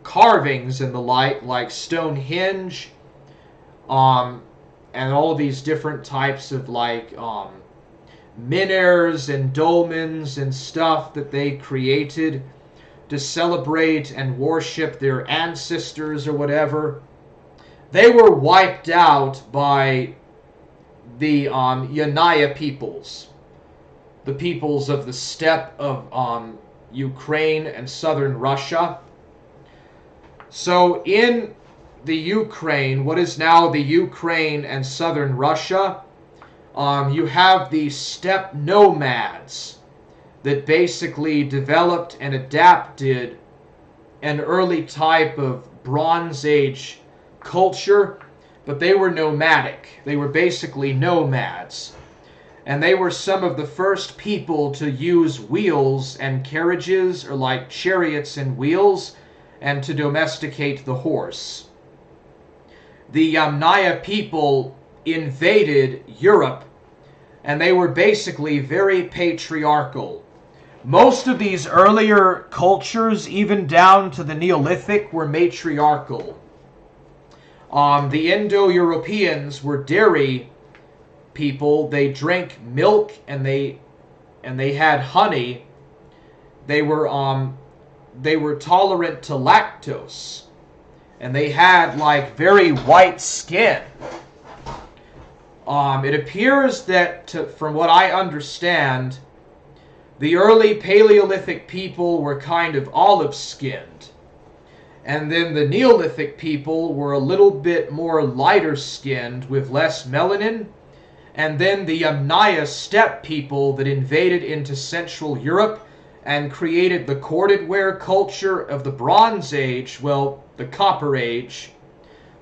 carvings and the like Stonehenge, and all these different types of menhirs and dolmens and stuff that they created to celebrate and worship their ancestors or whatever. They were wiped out by the Yanaya peoples, the peoples of the steppe of Ukraine and southern Russia. So in the Ukraine, what is now the Ukraine and southern Russia, you have these steppe nomads that basically developed and adapted an early type of Bronze Age culture, but they were nomadic. They were basically nomads. And they were some of the first people to use wheels and carriages, or like chariots and wheels, and to domesticate the horse. The Yamnaya people invaded Europe, and they were basically very patriarchal. Most of these earlier cultures, even down to the Neolithic, were matriarchal. The Indo-Europeans were dairy people. They drank milk and they had honey. They were tolerant to lactose, and they had like very white skin. It appears that, from what I understand, The early Paleolithic people were kind of olive-skinned. And then the Neolithic people were a little bit more lighter-skinned with less melanin. And then the Yamnaya steppe people that invaded into Central Europe and created the corded ware culture of the Bronze Age, well, the Copper Age,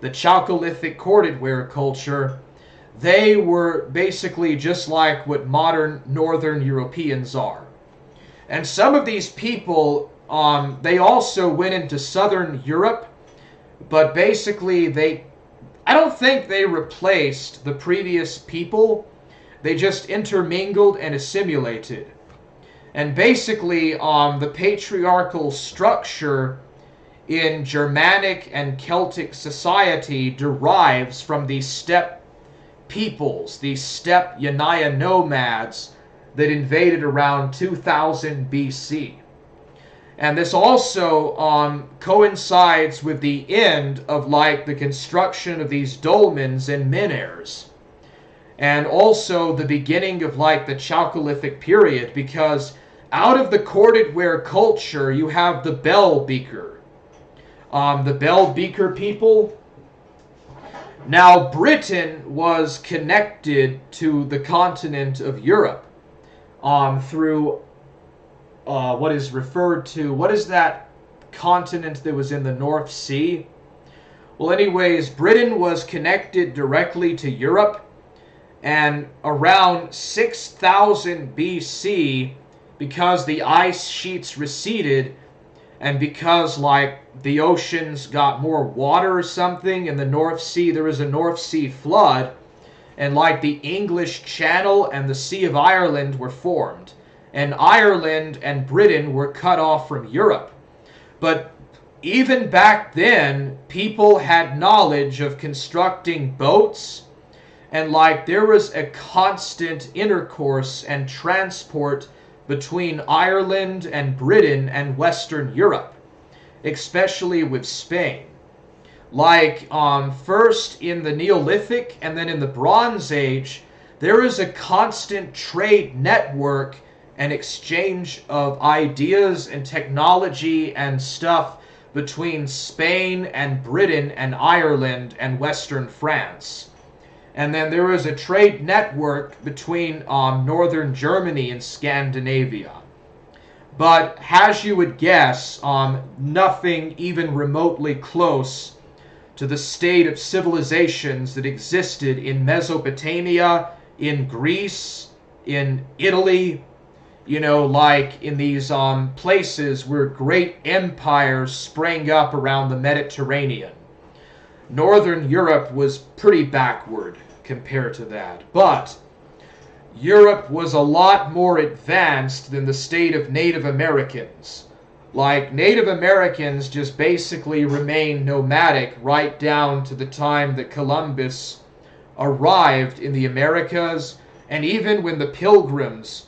the Chalcolithic corded ware culture, they were basically just like what modern Northern Europeans are. And some of these people, they also went into Southern Europe, but basically I don't think they replaced the previous people. They just intermingled and assimilated. And basically, the patriarchal structure in Germanic and Celtic society derives from these steppe peoples, these steppe Yamnaya nomads that invaded around 2000 BC. And this also coincides with the end of the construction of these dolmens and menhirs. And also the beginning of the Chalcolithic period, because out of the corded ware culture you have the bell beaker. The bell beaker people. Now Britain was connected to the continent of Europe through what is referred to, what is that continent that was in the North Sea? Well, anyways, Britain was connected directly to Europe, and around 6000 BC, because the ice sheets receded, and because the oceans got more water or something in the North Sea, there was a North Sea flood, and the English Channel and the Sea of Ireland were formed. And Ireland and Britain were cut off from Europe. But even back then, people had knowledge of constructing boats, and there was a constant intercourse and transport between Ireland and Britain and Western Europe, especially with Spain. First in the Neolithic and then in the Bronze Age, there is a constant trade network and exchange of ideas and technology and stuff between Spain and Britain and Ireland and Western France. And then there was a trade network between northern Germany and Scandinavia. But as you would guess, nothing even remotely close to the state of civilizations that existed in Mesopotamia, in Greece, in Italy, in these places where great empires sprang up around the Mediterranean. Northern Europe was pretty backward compared to that. But Europe was a lot more advanced than the state of Native Americans. Native Americans just basically remained nomadic right down to the time that Columbus arrived in the Americas, and even when the Pilgrims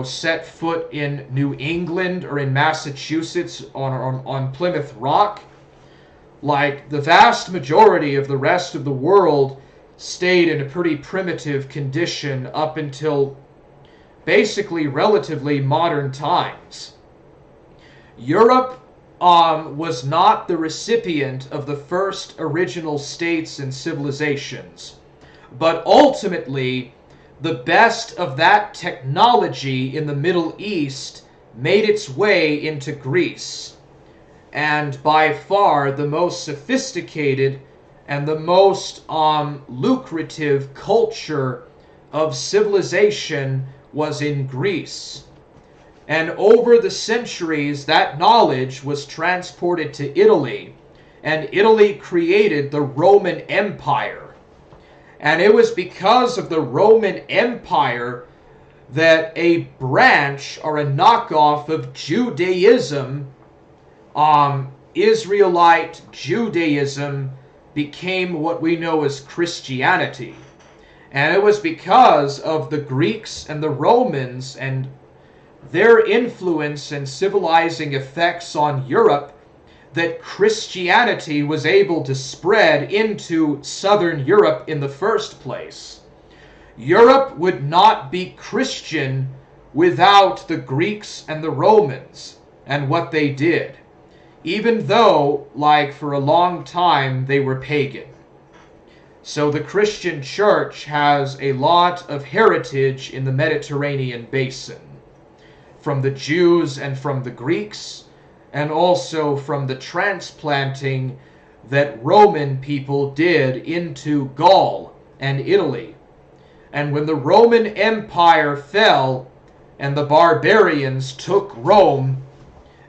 set foot in New England or in Massachusetts on Plymouth Rock, the vast majority of the rest of the world stayed in a pretty primitive condition up until basically relatively modern times. Europe was not the recipient of the first original states and civilizations, but ultimately the best of that technology in the Middle East made its way into Greece. And by far the most sophisticated and the most lucrative culture of civilization was in Greece. And over the centuries, that knowledge was transported to Italy, and Italy created the Roman Empire. And it was because of the Roman Empire that a branch or a knockoff of Judaism, Israelite Judaism, became what we know as Christianity. And it was because of the Greeks and the Romans and their influence and civilizing effects on Europe that Christianity was able to spread into southern Europe in the first place. Europe would not be Christian without the Greeks and the Romans and what they did, even though, like, for a long time they were pagan. So the Christian church has a lot of heritage in the Mediterranean basin, from the Jews and from the Greeks, and also from the transplanting that Roman people did into Gaul and Italy. And when the Roman Empire fell and the barbarians took Rome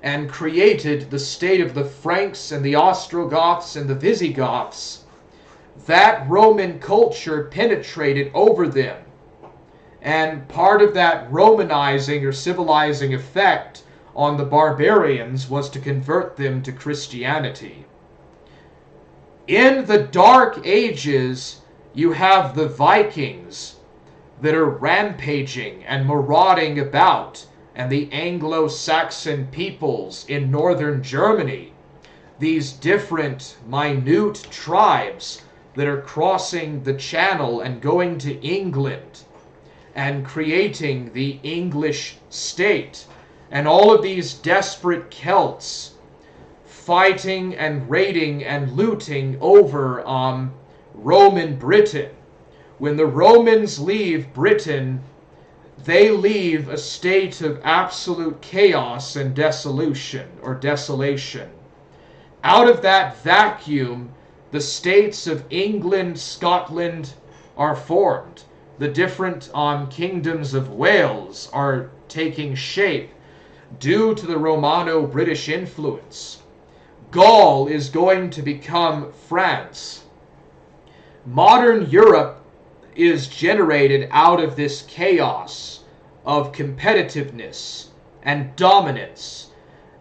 and created the state of the Franks and the Ostrogoths and the Visigoths, that Roman culture penetrated over them. And part of that Romanizing or civilizing effect on the barbarians was to convert them to Christianity. In the Dark Ages, you have the Vikings that are rampaging and marauding about, and the Anglo-Saxon peoples in northern Germany, these different minute tribes that are crossing the Channel and going to England and creating the English state, and all of these desperate Celts fighting and raiding and looting over Roman Britain. When the Romans leave Britain, they leave a state of absolute chaos and desolation. Out of that vacuum, the states of England, Scotland are formed. The different kingdoms of Wales are taking shape due to the Romano-British influence. Gaul is going to become France. Modern Europe is generated out of this chaos of competitiveness and dominance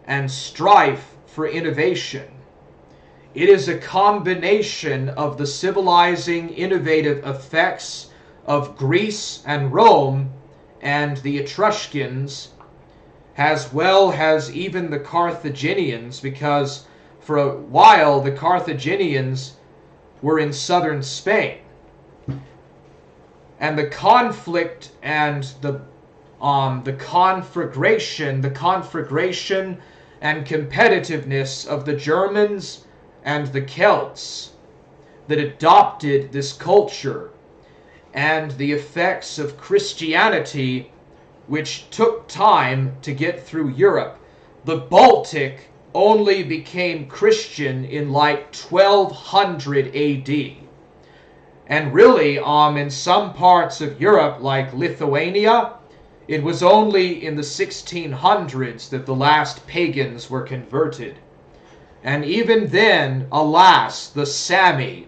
and strife for innovation. It is a combination of the civilizing, innovative effects of Greece and Rome and the Etruscans, as well as even the Carthaginians, because for a while the Carthaginians were in southern Spain. And the conflict and the conflagration and competitiveness of the Germans and the Celts that adopted this culture, and the effects of Christianity, which took time to get through Europe. The Baltic only became Christian in like 1200 AD. And really, in some parts of Europe, like Lithuania, it was only in the 1600s that the last pagans were converted. And even then, alas, the Sami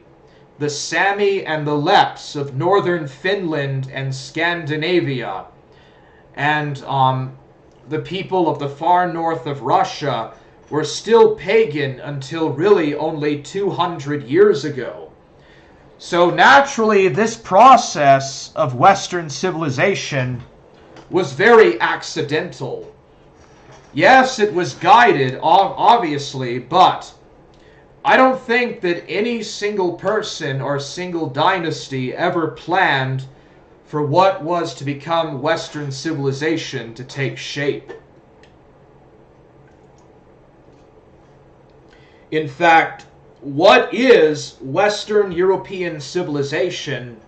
and the Lepps of northern Finland and Scandinavia, and the people of the far north of Russia were still pagan until really only 200 years ago. So naturally, this process of Western civilization was very accidental. Yes, it was guided, obviously, but I don't think that any single person or single dynasty ever planned for what was to become Western civilization to take shape. In fact, what is Western European civilization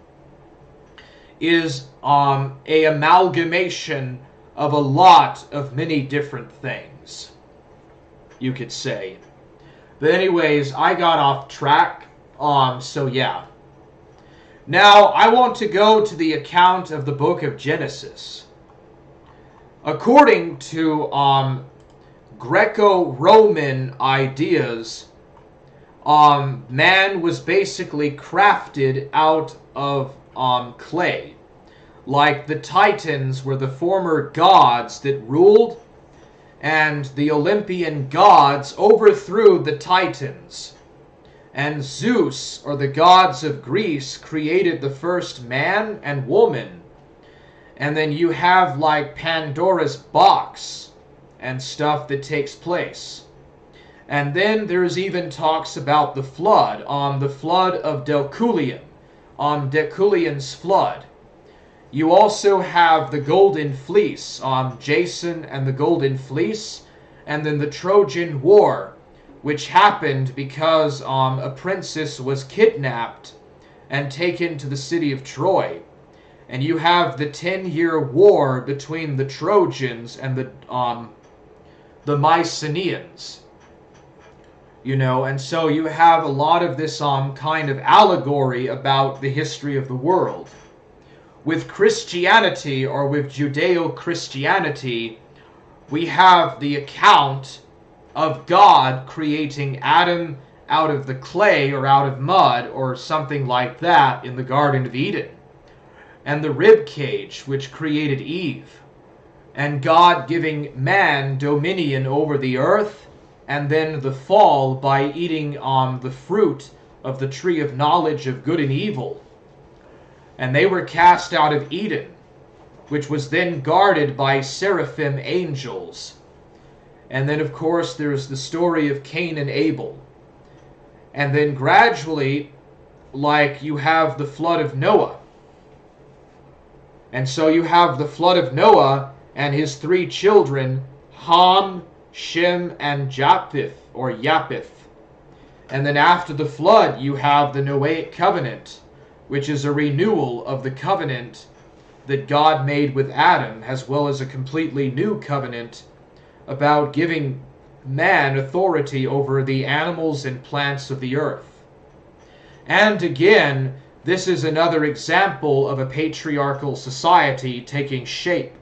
is an amalgamation of a lot of many different things, you could say. But anyways, I got off track, so yeah. Now, I want to go to the account of the book of Genesis. According to Greco-Roman ideas, man was basically crafted out of clay. Like the Titans were the former gods that ruled, and the Olympian gods overthrew the Titans. And Zeus, or the gods of Greece, created the first man and woman. And then you have like Pandora's box and stuff that takes place. And then there's even talks about the flood, the flood of Deucalion, Deucalion's flood. You also have the Golden Fleece, Jason and the Golden Fleece, and then the Trojan War, which happened because a princess was kidnapped and taken to the city of Troy. And you have the 10-year war between the Trojans and the Mycenaeans. You know, and so you have a lot of this kind of allegory about the history of the world. With Christianity, or with Judeo-Christianity, we have the account of God creating Adam out of the clay or out of mud or something like that in the Garden of Eden, and the rib cage which created Eve, and God giving man dominion over the earth, and then the fall by eating the fruit of the tree of knowledge of good and evil. And they were cast out of Eden, which was then guarded by seraphim angels. And then, of course, there's the story of Cain and Abel. And then gradually, like, you have the flood of Noah. And so you have the flood of Noah and his 3 children, Ham, Shem, and Japheth, or Japheth. And then after the flood, you have the Noahic covenant, which is a renewal of the covenant that God made with Adam, as well as a completely new covenant about giving man authority over the animals and plants of the earth. And again, this is another example of a patriarchal society taking shape.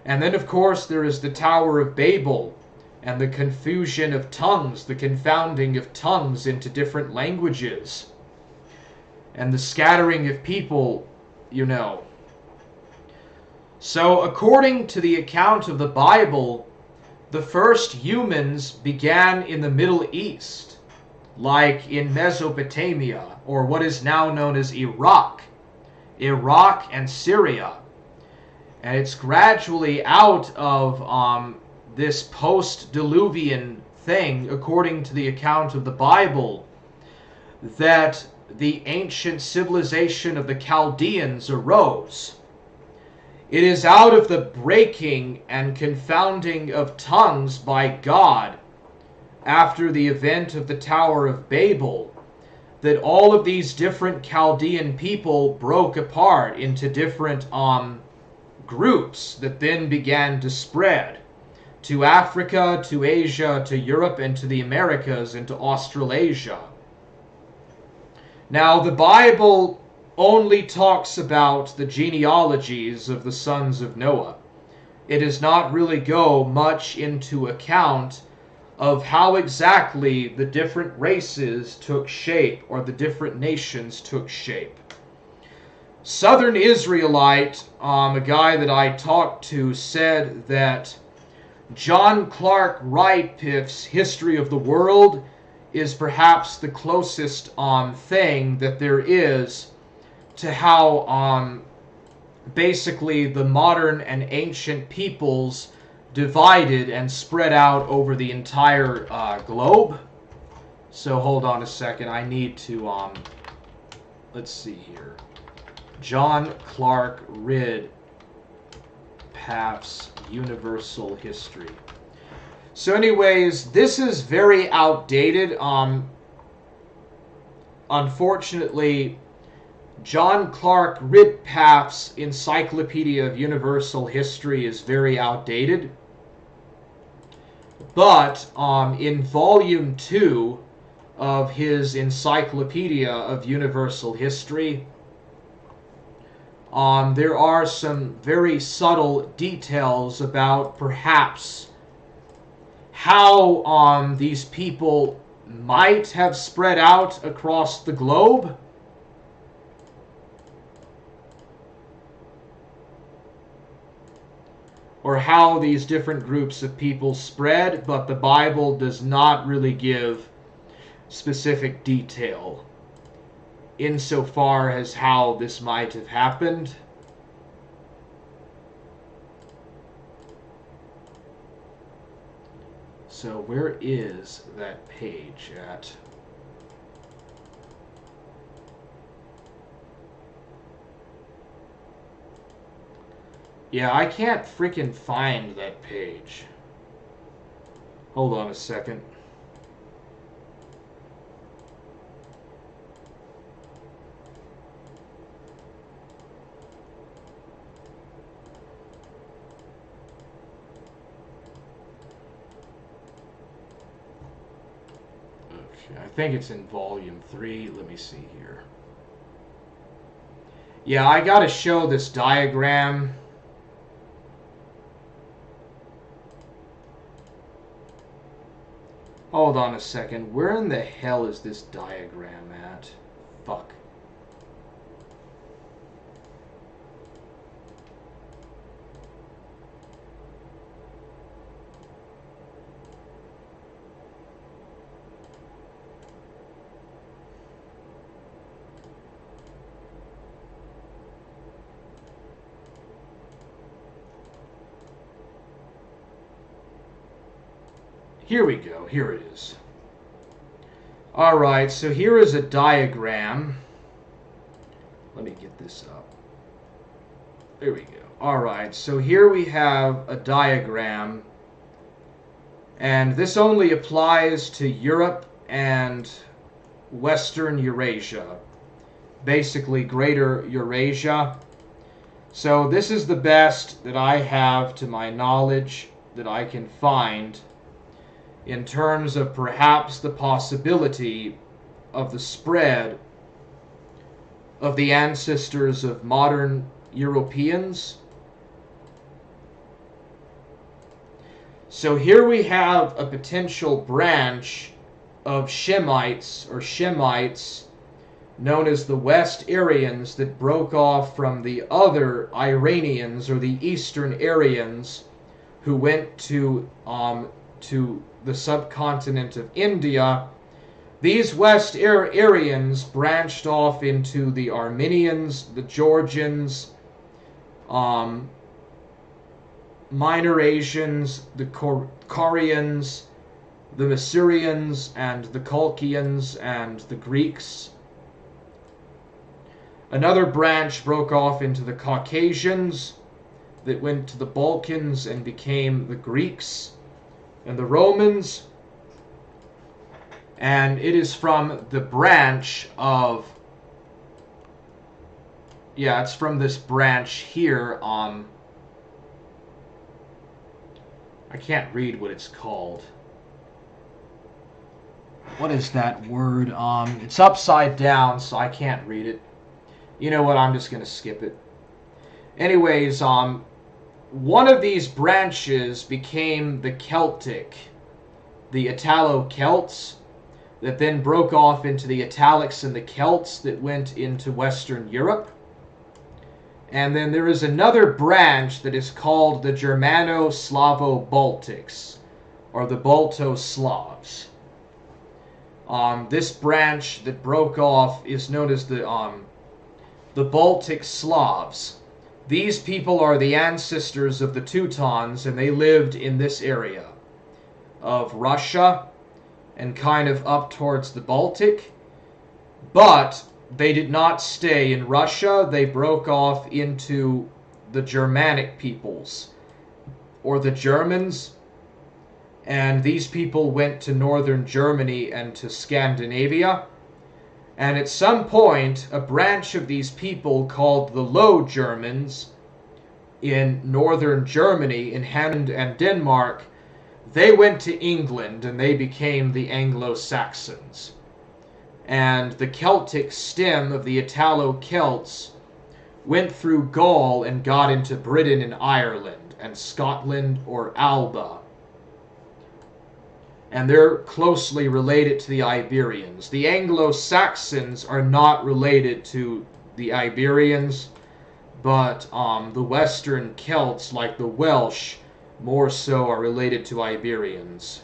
And then, of course, there is the Tower of Babel and the confusion of tongues, the confounding of tongues into different languages, and the scattering of people, you know. So, according to the account of the Bible, the first humans began in the Middle East, like in Mesopotamia, or what is now known as Iraq and Syria. And it's gradually out of this post-Diluvian thing, according to the account of the Bible, that the ancient civilization of the Chaldeans arose. It is out of the breaking and confounding of tongues by God after the event of the Tower of Babel that all of these different Chaldean people broke apart into different groups that then began to spread to Africa, to Asia, to Europe, and to the Americas, and to Australasia. Now, the Bible only talks about the genealogies of the sons of Noah. It does not really go much into account of how exactly the different races took shape, or the different nations took shape. Southern Israelite, a guy that I talked to, said that John Clark Radcliffe's History of the World is perhaps the closest thing that there is to how basically the modern and ancient peoples divided and spread out over the entire globe. So hold on a second, I need to let's see here. John Clark Radcliffe's Universal History. So anyways, this is very outdated. Unfortunately, John Clark Radcliffe's Encyclopedia of Universal History is very outdated. But in Volume 2 of his Encyclopedia of Universal History, there are some very subtle details about perhaps how these people might have spread out across the globe. Or how these different groups of people spread, but the Bible does not really give specific detail insofar as how this might have happened. So where is that page at? Yeah, I can't freaking find that page. Hold on a second. Okay, I think it's in volume 3. Let me see here. Yeah, I gotta show this diagram. Hold on a second. Where in the hell is this diagram at? Fuck. Here we go. Here it is. Alright, so here is a diagram. Let me get this up. There we go. Alright, so here we have a diagram. And this only applies to Europe and Western Eurasia. Basically, Greater Eurasia. So this is the best that I have to my knowledge that I can find in terms of perhaps the possibility of the spread of the ancestors of modern Europeans. So here we have a potential branch of Shemites or Shemites known as the West Aryans that broke off from the other Iranians or the Eastern Aryans who went to the subcontinent of India. These West Aryans branched off into the Armenians, the Georgians, Minor Asians, the Koreans, the Masurians, and the Colchians, and the Greeks. Another branch broke off into the Caucasians that went to the Balkans and became the Greeks and the Romans. And it is from the branch of, yeah, it's from this branch here. I can't read what it's called. What is that word? It's upside down, so I can't read it. You know what? I'm just going to skip it. Anyways, one of these branches became the Celtic, the Italo-Celts, that then broke off into the Italics and the Celts that went into Western Europe. And then there is another branch that is called the Germano-Slavo-Baltics, or the Balto-Slavs. This branch that broke off is known as the Baltic Slavs. These people are the ancestors of the Teutons, and they lived in this area of Russia and kind of up towards the Baltic. But they did not stay in Russia. They broke off into the Germanic peoples, or the Germans. And these people went to northern Germany and to Scandinavia. And at some point, a branch of these people called the Low Germans in northern Germany, in Holland and Denmark, they went to England and they became the Anglo-Saxons. And the Celtic stem of the Italo-Celts went through Gaul and got into Britain and Ireland and Scotland, or Alba. And they're closely related to the Iberians. The Anglo-Saxons are not related to the Iberians, but the Western Celts, like the Welsh, more so are related to Iberians.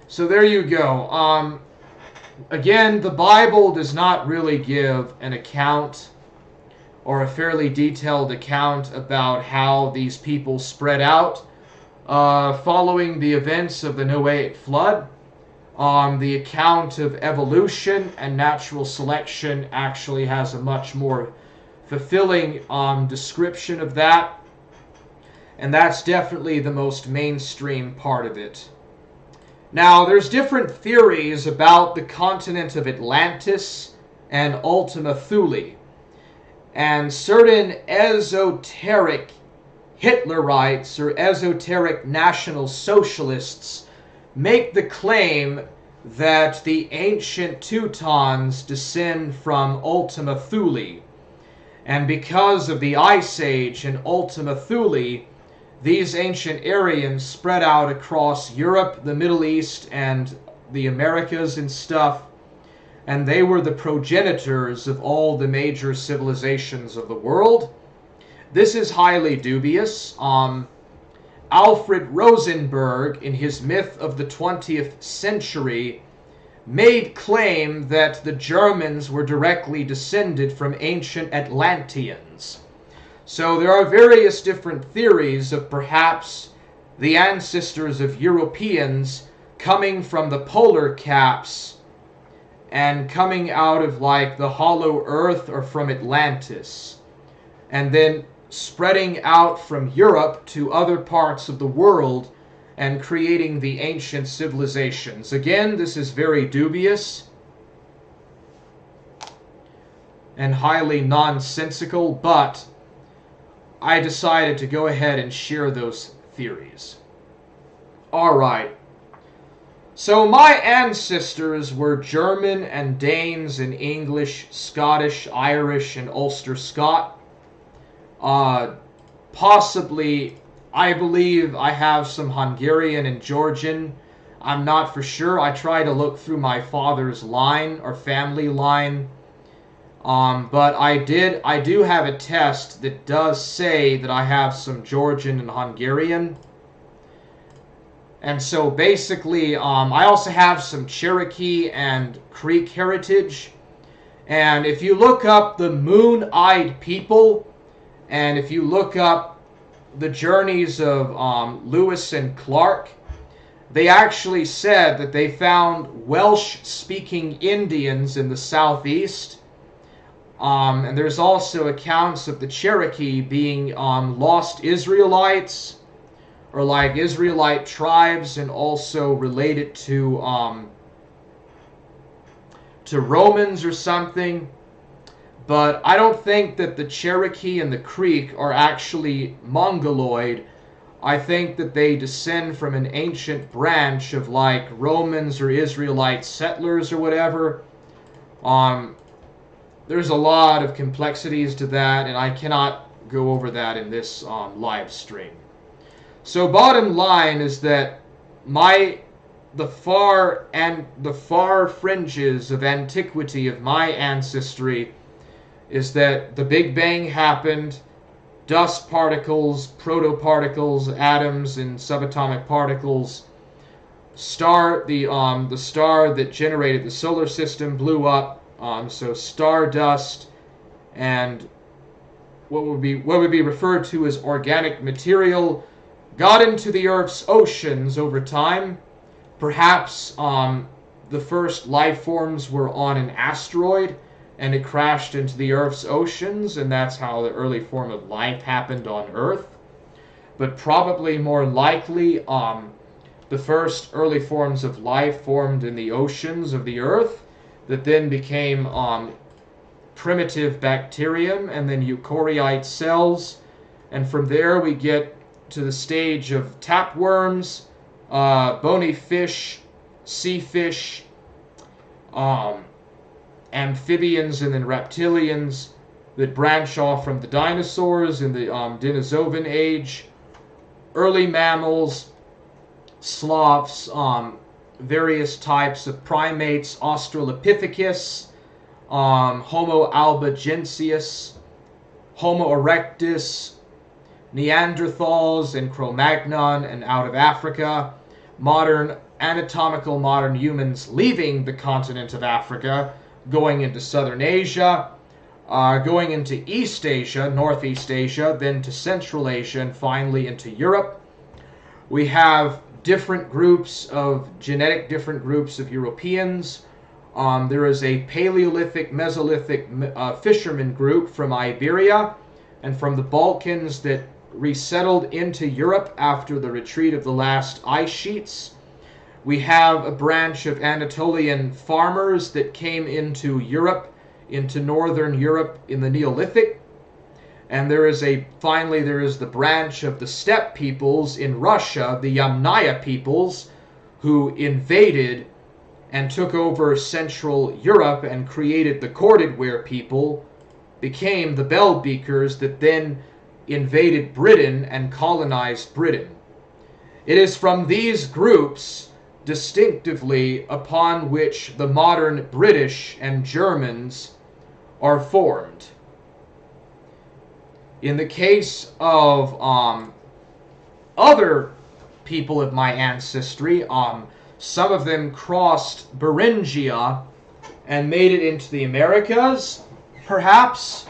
So there you go. Again, the Bible does not really give an account or a fairly detailed account about how these people spread out following the events of the Noahic flood. The account of evolution and natural selection actually has a much more fulfilling description of that. And that's definitely the most mainstream part of it. Now, there's different theories about the continent of Atlantis and Ultima Thule. And certain esoteric Hitlerites or esoteric National Socialists make the claim that the ancient Teutons descend from Ultima Thule. And because of the Ice Age in Ultima Thule, these ancient Aryans spread out across Europe, the Middle East, and the Americas and stuff. And they were the progenitors of all the major civilizations of the world. This is highly dubious. Alfred Rosenberg, in his Myth of the 20th Century, made claim that the Germans were directly descended from ancient Atlanteans. So there are various different theories of perhaps the ancestors of Europeans coming from the polar caps and coming out of like the hollow earth or from Atlantis, and then spreading out from Europe to other parts of the world and creating the ancient civilizations. Again, this is very dubious and highly nonsensical, but I decided to go ahead and share those theories. Alright. So my ancestors were German and Danes and English, Scottish, Irish, and Ulster Scot. Possibly, I believe I have some Hungarian and Georgian. I'm not for sure. I try to look through my father's line or family line. But I do have a test that does say that I have some Georgian and Hungarian. And so basically, I also have some Cherokee and Creek heritage. And if you look up the Moon-Eyed People, and if you look up the journeys of Lewis and Clark, they actually said that they found Welsh-speaking Indians in the southeast. And there's also accounts of the Cherokee being lost Israelites, or like Israelite tribes, and also related to Romans or something. But I don't think that the Cherokee and the Creek are actually Mongoloid. I think that they descend from an ancient branch of like Romans or Israelite settlers or whatever. There's a lot of complexities to that, and I cannot go over that in this live stream. So bottom line is that the far fringes of antiquity of my ancestry is that the Big Bang happened, dust particles, protoparticles, atoms, and subatomic particles. The star that generated the solar system blew up. So stardust and what would be referred to as organic material got into the Earth's oceans over time. Perhaps the first life forms were on an asteroid, and it crashed into the Earth's oceans, and that's how the early form of life happened on Earth. But probably more likely, the first early forms of life formed in the oceans of the Earth, that then became primitive bacterium and then eukaryote cells. And from there we get to the stage of tapeworms, bony fish, sea fish, amphibians, and then reptilians that branch off from the dinosaurs in the Denisovan age, early mammals, sloths, various types of primates, Australopithecus, Homo albigensius, Homo erectus, Neanderthals, and Cro-Magnon, and out of Africa, anatomical modern humans leaving the continent of Africa, going into Southern Asia, going into East Asia, Northeast Asia, then to Central Asia, and finally into Europe. We have different groups of different groups of Europeans. There is a Paleolithic, Mesolithic fisherman group from Iberia and from the Balkans that resettled into Europe after the retreat of the last ice sheets. We have a branch of Anatolian farmers that came into Europe, into northern Europe in the Neolithic. And finally there is the branch of the steppe peoples in Russia, the Yamnaya peoples, who invaded and took over Central Europe and created the corded ware people, became the bell beakers that then invaded Britain and colonized Britain. It is from these groups distinctively upon which the modern British and Germans are formed. In the case of other people of my ancestry, some of them crossed Beringia and made it into the Americas, perhaps.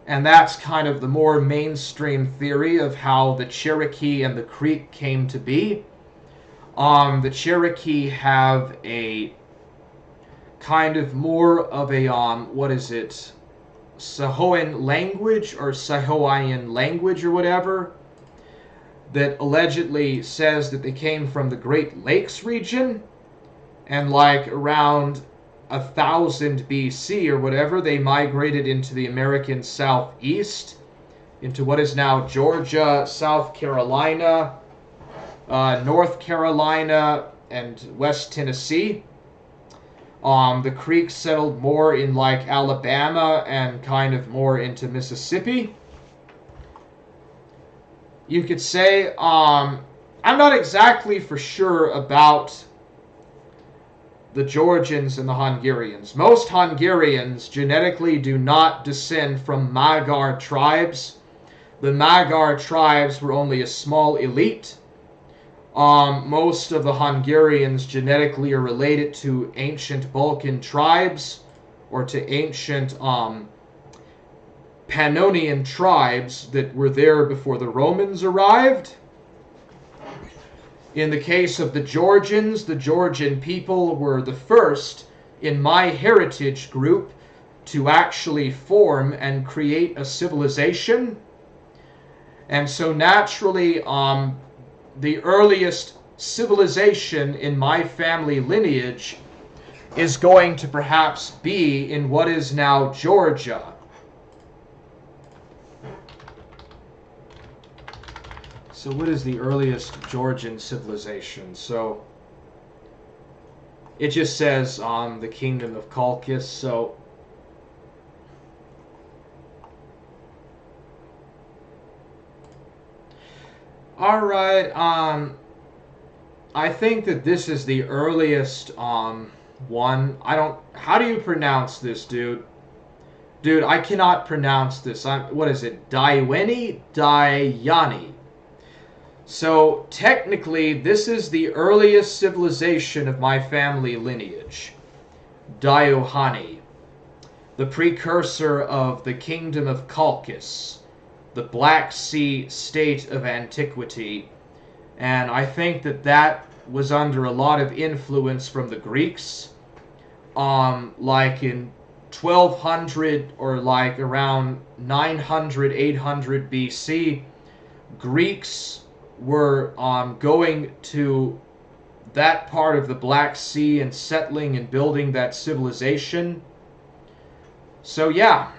And that's kind of the more mainstream theory of how the Cherokee and the Creek came to be. The Cherokee have a kind of more of a, Sahoan language or Sahoian language or whatever, that allegedly says that they came from the Great Lakes region, and like around 1000 BC or whatever, they migrated into the American Southeast, into what is now Georgia, South Carolina, North Carolina, and West Tennessee. The Creeks settled more in like Alabama and kind of more into Mississippi. You could say, I'm not exactly for sure about the Georgians and the Hungarians. Most Hungarians genetically do not descend from Magyar tribes. The Magyar tribes were only a small elite. Most of the Hungarians genetically are related to ancient Balkan tribes or to ancient Pannonian tribes that were there before the Romans arrived. In the case of the Georgians, the Georgian people were the first in my heritage group to actually form and create a civilization. And so naturally, the earliest civilization in my family lineage is going to perhaps be in what is now Georgia. So what is the earliest Georgian civilization? So it just says the kingdom of Colchis. So all right, I think that this is the earliest one. How do you pronounce this, dude? Dude, I cannot pronounce this. What is it? Dayani. So technically, this is the earliest civilization of my family lineage. Diohani, the precursor of the kingdom of Colchis, the Black Sea state of antiquity. And I think that that was under a lot of influence from the Greeks. Like in 1200 or like around 900, 800 BC, Greeks were going to that part of the Black Sea and settling and building that civilization. So yeah.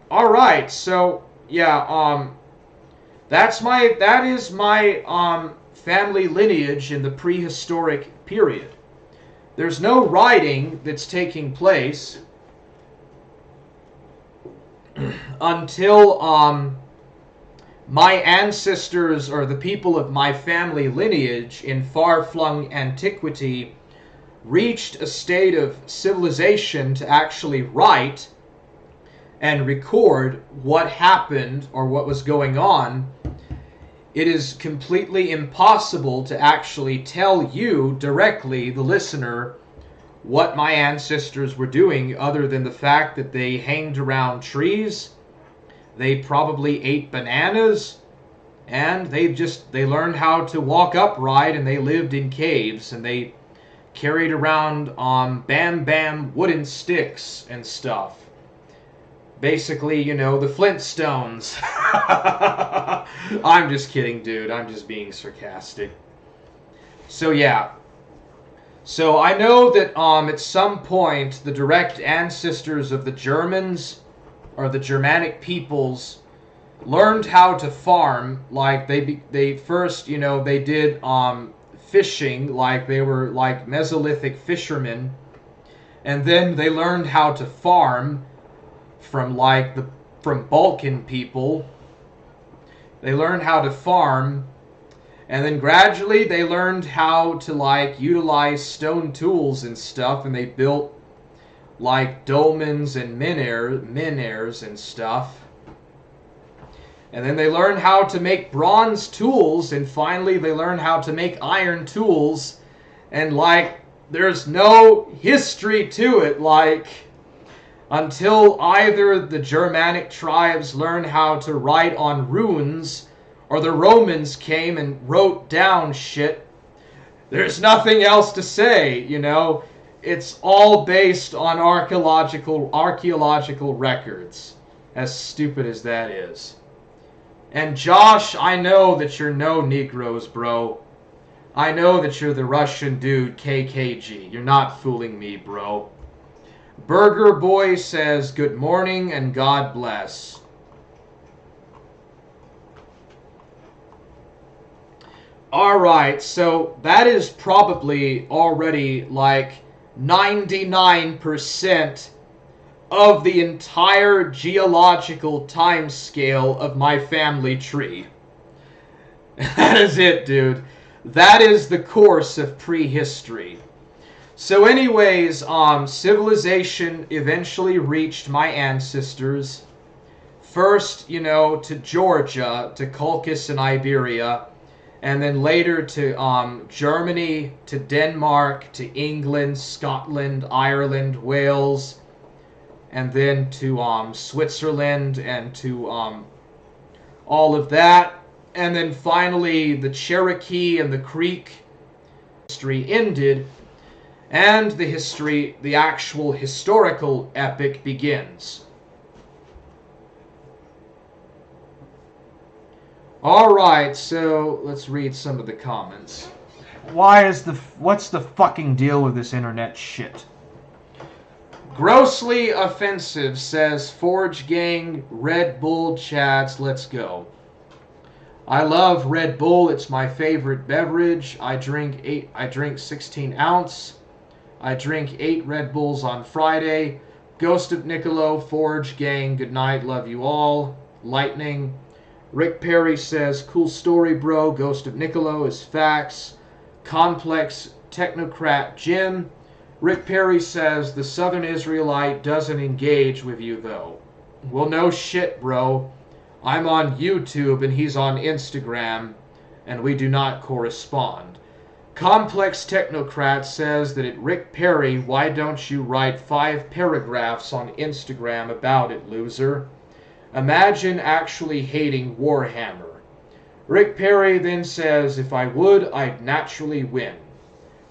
All right. So yeah, that is my family lineage in the prehistoric period. There's no writing that's taking place until my ancestors or the people of my family lineage in far-flung antiquity reached a state of civilization to actually write and record what happened or what was going on. It is completely impossible to actually tell you directly, the listener, what my ancestors were doing other than the fact that they hanged around trees. They probably ate bananas and they learned how to walk upright, and they lived in caves, and they carried around bam bam wooden sticks and stuff. Basically, you know, the Flintstones. I'm just kidding, dude. I'm just being sarcastic. So yeah. So I know that at some point the direct ancestors of the Germans or the Germanic peoples learned how to farm. Like they first, you know, they did fishing, like they were like Mesolithic fishermen, and then they learned how to farm from Balkan people. They learned how to farm, and then gradually they learned how to like utilize stone tools and stuff, and they built like dolmens and menhirs and stuff. And then they learned how to make bronze tools, and finally they learned how to make iron tools. And like, there's no history to it, like, until either the Germanic tribes learned how to write on runes, or the Romans came and wrote down shit. There's nothing else to say, you know. It's all based on archaeological records, as stupid as that is. And Josh, I know that you're no Negroes, bro. I know that you're the Russian dude, KKG. You're not fooling me, bro. Burger Boy says, good morning and God bless. Alright, so that is probably already like 99% of the entire geological time scale of my family tree. That is it, dude. That is the course of prehistory. So anyways, civilization eventually reached my ancestors. First, you know, to Georgia, to Colchis and Iberia, and then later to Germany, to Denmark, to England, Scotland, Ireland, Wales, and then to Switzerland, and to all of that. And then finally the Cherokee and the Creek history ended, and the actual historical epic begins. Alright, so let's read some of the comments. What's the fucking deal with this internet shit? Grossly offensive, says Forge Gang, Red Bull chats, let's go. I love Red Bull, it's my favorite beverage. I drink 16 ounce. I drink 8 Red Bulls on Friday. Ghost of Niccolo, Forge Gang, good night, love you all. Lightning. Rick Perry says, cool story, bro. Ghost of Niccolo is facts. Complex Technocrat Jim. Rick Perry says, the Southern Israelite doesn't engage with you, though. Well, no shit, bro. I'm on YouTube and he's on Instagram, and we do not correspond. Complex Technocrat says that at Rick Perry, why don't you write 5 paragraphs on Instagram about it, loser? Imagine actually hating Warhammer. Rick Perry then says, if I would, I'd naturally win.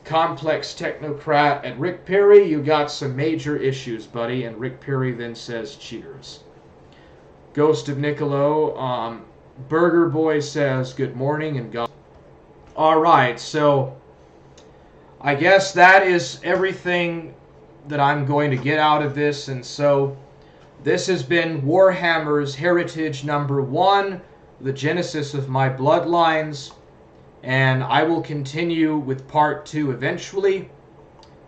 Complex Technocrat at Rick Perry, you got some major issues, buddy. And Rick Perry then says, cheers. Ghost of Niccolo, Burger Boy says, good morning and God. Alright, so I guess that is everything that I'm going to get out of this. And so this has been Warhammer's Heritage number 1, the genesis of my bloodlines, and I will continue with part 2 eventually.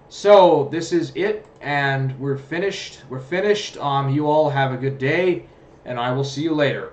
So this is it, and we're finished. You all have a good day, and I will see you later.